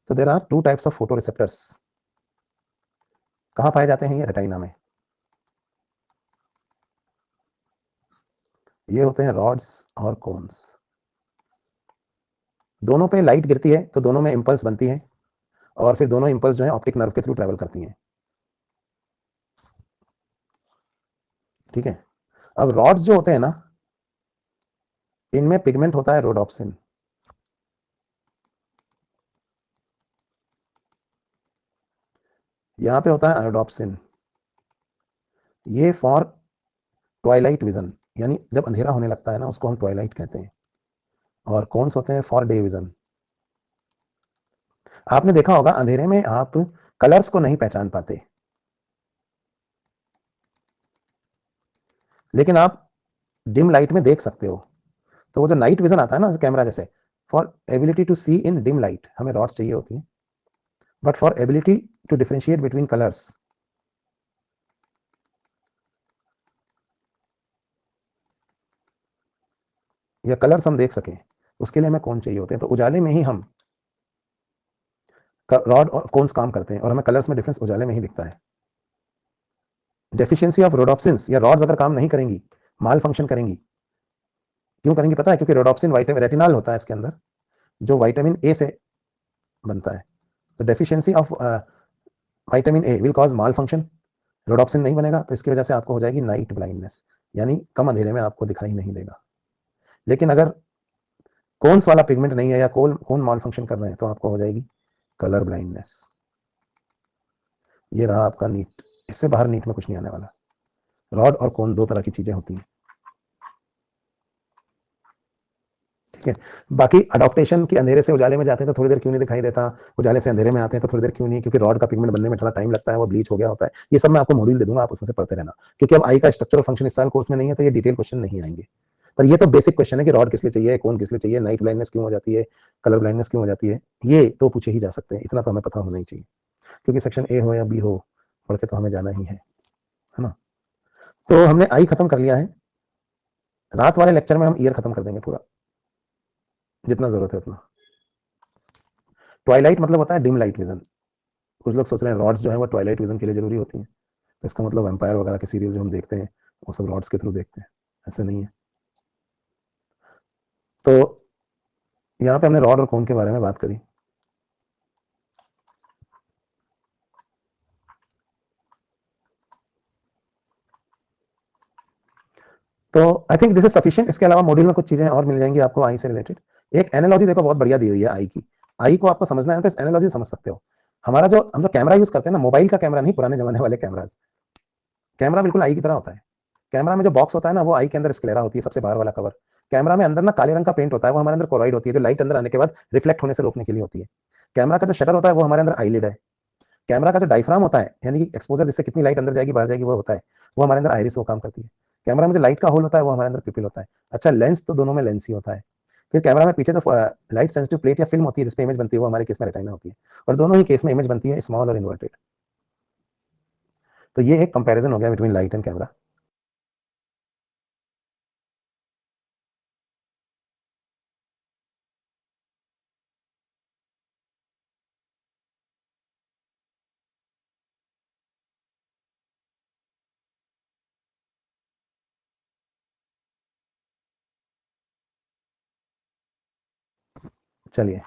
तो there are two types of photoreceptors. कहां पाए जाते हैं ये? रेटिना में। ये होते हैं रॉड्स और कोन्स। दोनों पे लाइट गिरती है तो दोनों में इंपल्स बनती है, और फिर दोनों इंपल्स जो है ऑप्टिक नर्व के थ्रू ट्रेवल करती हैं। ठीक है। अब रॉड्स जो होते हैं ना, इनमें पिगमेंट होता है रोडोप्सिन। यहां पे होता है आयोडोप्सिन। ये फॉर ट्वाइलाइट विजन, यानी जब अंधेरा होने लगता है ना, उसको हम ट्वाइलाइट कहते हैं। और कौन से होते हैं? For day vision. आपने देखा होगा अंधेरे में आप कलर्स को नहीं पहचान पाते, लेकिन आप डिम लाइट में देख सकते हो। तो वो जो नाइट विजन आता है ना कैमरा जैसे, for ability to see in dim light हमें रॉड्स चाहिए होती है, but for ability to differentiate between colours, या कलर्स हम देख सकें, उसके लिए हमें कौन चाहिए होते हैं। तो उजाले में ही हम रॉड और कोन्स काम करते हैं, और हमें कलर्स में डिफरेंस उजाले में ही दिखता है। डेफिशिएंसी ऑफ रोडोप्सिन्स, या रॉड्स अगर काम नहीं करेंगी, माल फंक्शन करेंगी। क्यों करेंगी पता है? क्योंकि रोडोप्सिन वाइटामिन रेटिनॉल होता है इसके अंदर, जो विटामिन ए से बनता है। तो deficiency of vitamin A will cause mall function. Rhodopsin नहीं बनेगा तो इसकी वजह से आपको हो जाएगी नाइट ब्लाइंडनेस, यानी कम अंधेरे में आपको दिखाई नहीं देगा। लेकिन अगर कोन्स वाला पिगमेंट नहीं है, या कोन माल फंक्शन कर रहे हैं, तो आपको हो जाएगी कलर ब्लाइंडनेस। ये रहा आपका नीट। इससे बाहर नीट में कुछ नहीं आने वाला। रॉड और कोन दो तरह की चीजें होती हैं। ठीक है। बाकी अडॉप्टेशन की, अंधेरे से उजाले में जाते हैं तो थोड़ी देर क्यों नहीं दिखाई देता, उजाले से अंधेरे में आते हैं तो थोड़ी देर क्यों नहीं? क्योंकि रॉड का पिगमेंट बनने में थोड़ा टाइम लगता है, वो ब्लीच हो गया होता है। ये सब मैं आपको मॉड्यूल दे दूंगा, आप उसमें से पढ़ते रहना, क्योंकि अब आई का स्ट्रक्चरल फंक्शन इस साल कोर्स में नहीं है, तो ये डिटेल क्वेश्चन नहीं आएंगे। पर ये तो बेसिक क्वेश्चन है कि रॉड किस लिए चाहिए, कौन किस लिए चाहिए, नाइट ब्लाइंडनेस क्यों हो जाती है, कलर ब्लाइंडनेस क्यों हो जाती है, ये तो पूछे ही जा सकते हैं। इतना तो हमें पता होना ही चाहिए, क्योंकि सेक्शन ए हो या बी हो, पढ़ के तो हमें जाना ही है ना। तो हमने आई खत्म कर लिया है। रात वाले लेक्चर में हम ईयर खत्म कर देंगे पूरा, जितना जरूरत है उतना। ट्वाइलाइट मतलब होता है डिम लाइट विजन। कुछ लोग सोच रहे हैं रॉड्स जो है वो ट्वाइलाइट विजन के लिए जरूरी होती हैं, तो इसका मतलब वैम्पायर वगैरह के सीरीज जो हम देखते हैं वो सब रॉड्स के थ्रू देखते हैं। ऐसा नहीं है। तो यहाँ पे हमने रॉड और कोन के बारे में बात करी। तो I think this is sufficient. इसके अलावा मॉड्यूल में कुछ चीजें और मिल जाएंगी आपको आई से रिलेटेड। एक एनालॉजी देखो बहुत बढ़िया दी हुई है आई की। आई को आपको समझना है तो इस एनालॉजी समझ सकते हो। हमारा जो हम जो कैमरा यूज करते हैं ना, मोबाइल का कैमरा नहीं, पुराने जमाने वाले कैमराज, कैमरा बिल्कुल आई की तरह होता है। कैमरा में जो बॉक्स होता है ना, वो आई के अंदर स्क्लेरा होती है, सबसे बाहर वाला कवर। कैमरा में अंदर ना काले रंग का पेंट होता है, वो हमारे अंदर कोराइड होती है, जो लाइट अंदर आने के बाद रिफ्लेक्ट होने से रोकने के लिए होती है। कैमरा का जो शटर होता है वो हमारे अंदर आईलिड है। कैमरा का जो डायफ्राम होता है, यानी कि एक्सपोजर जिससे कितनी लाइट अंदर जाएगी बाहर जाएगी, वो होता है, वो हमारे अंदर आइरिस वो काम करती है। कैमरा में जो लाइट का होल होता है वो हमारे अंदर पिपिल होता है। अच्छा, लेंस तो दोनों में लेंस ही होता है। फिर कैमरा में पीछे जो लाइट सेंसिटिव प्लेट या फिल्म होती है जिसपे इमेज बनती है, वो हमारे केस में रेटिना होती है। और दोनों ही केस में इमेज बनती है स्मॉल और इन्वर्टेड। तो ये एक कंपैरिजन हो गया बिटवीन लाइट एंड कैमरा। चलिए।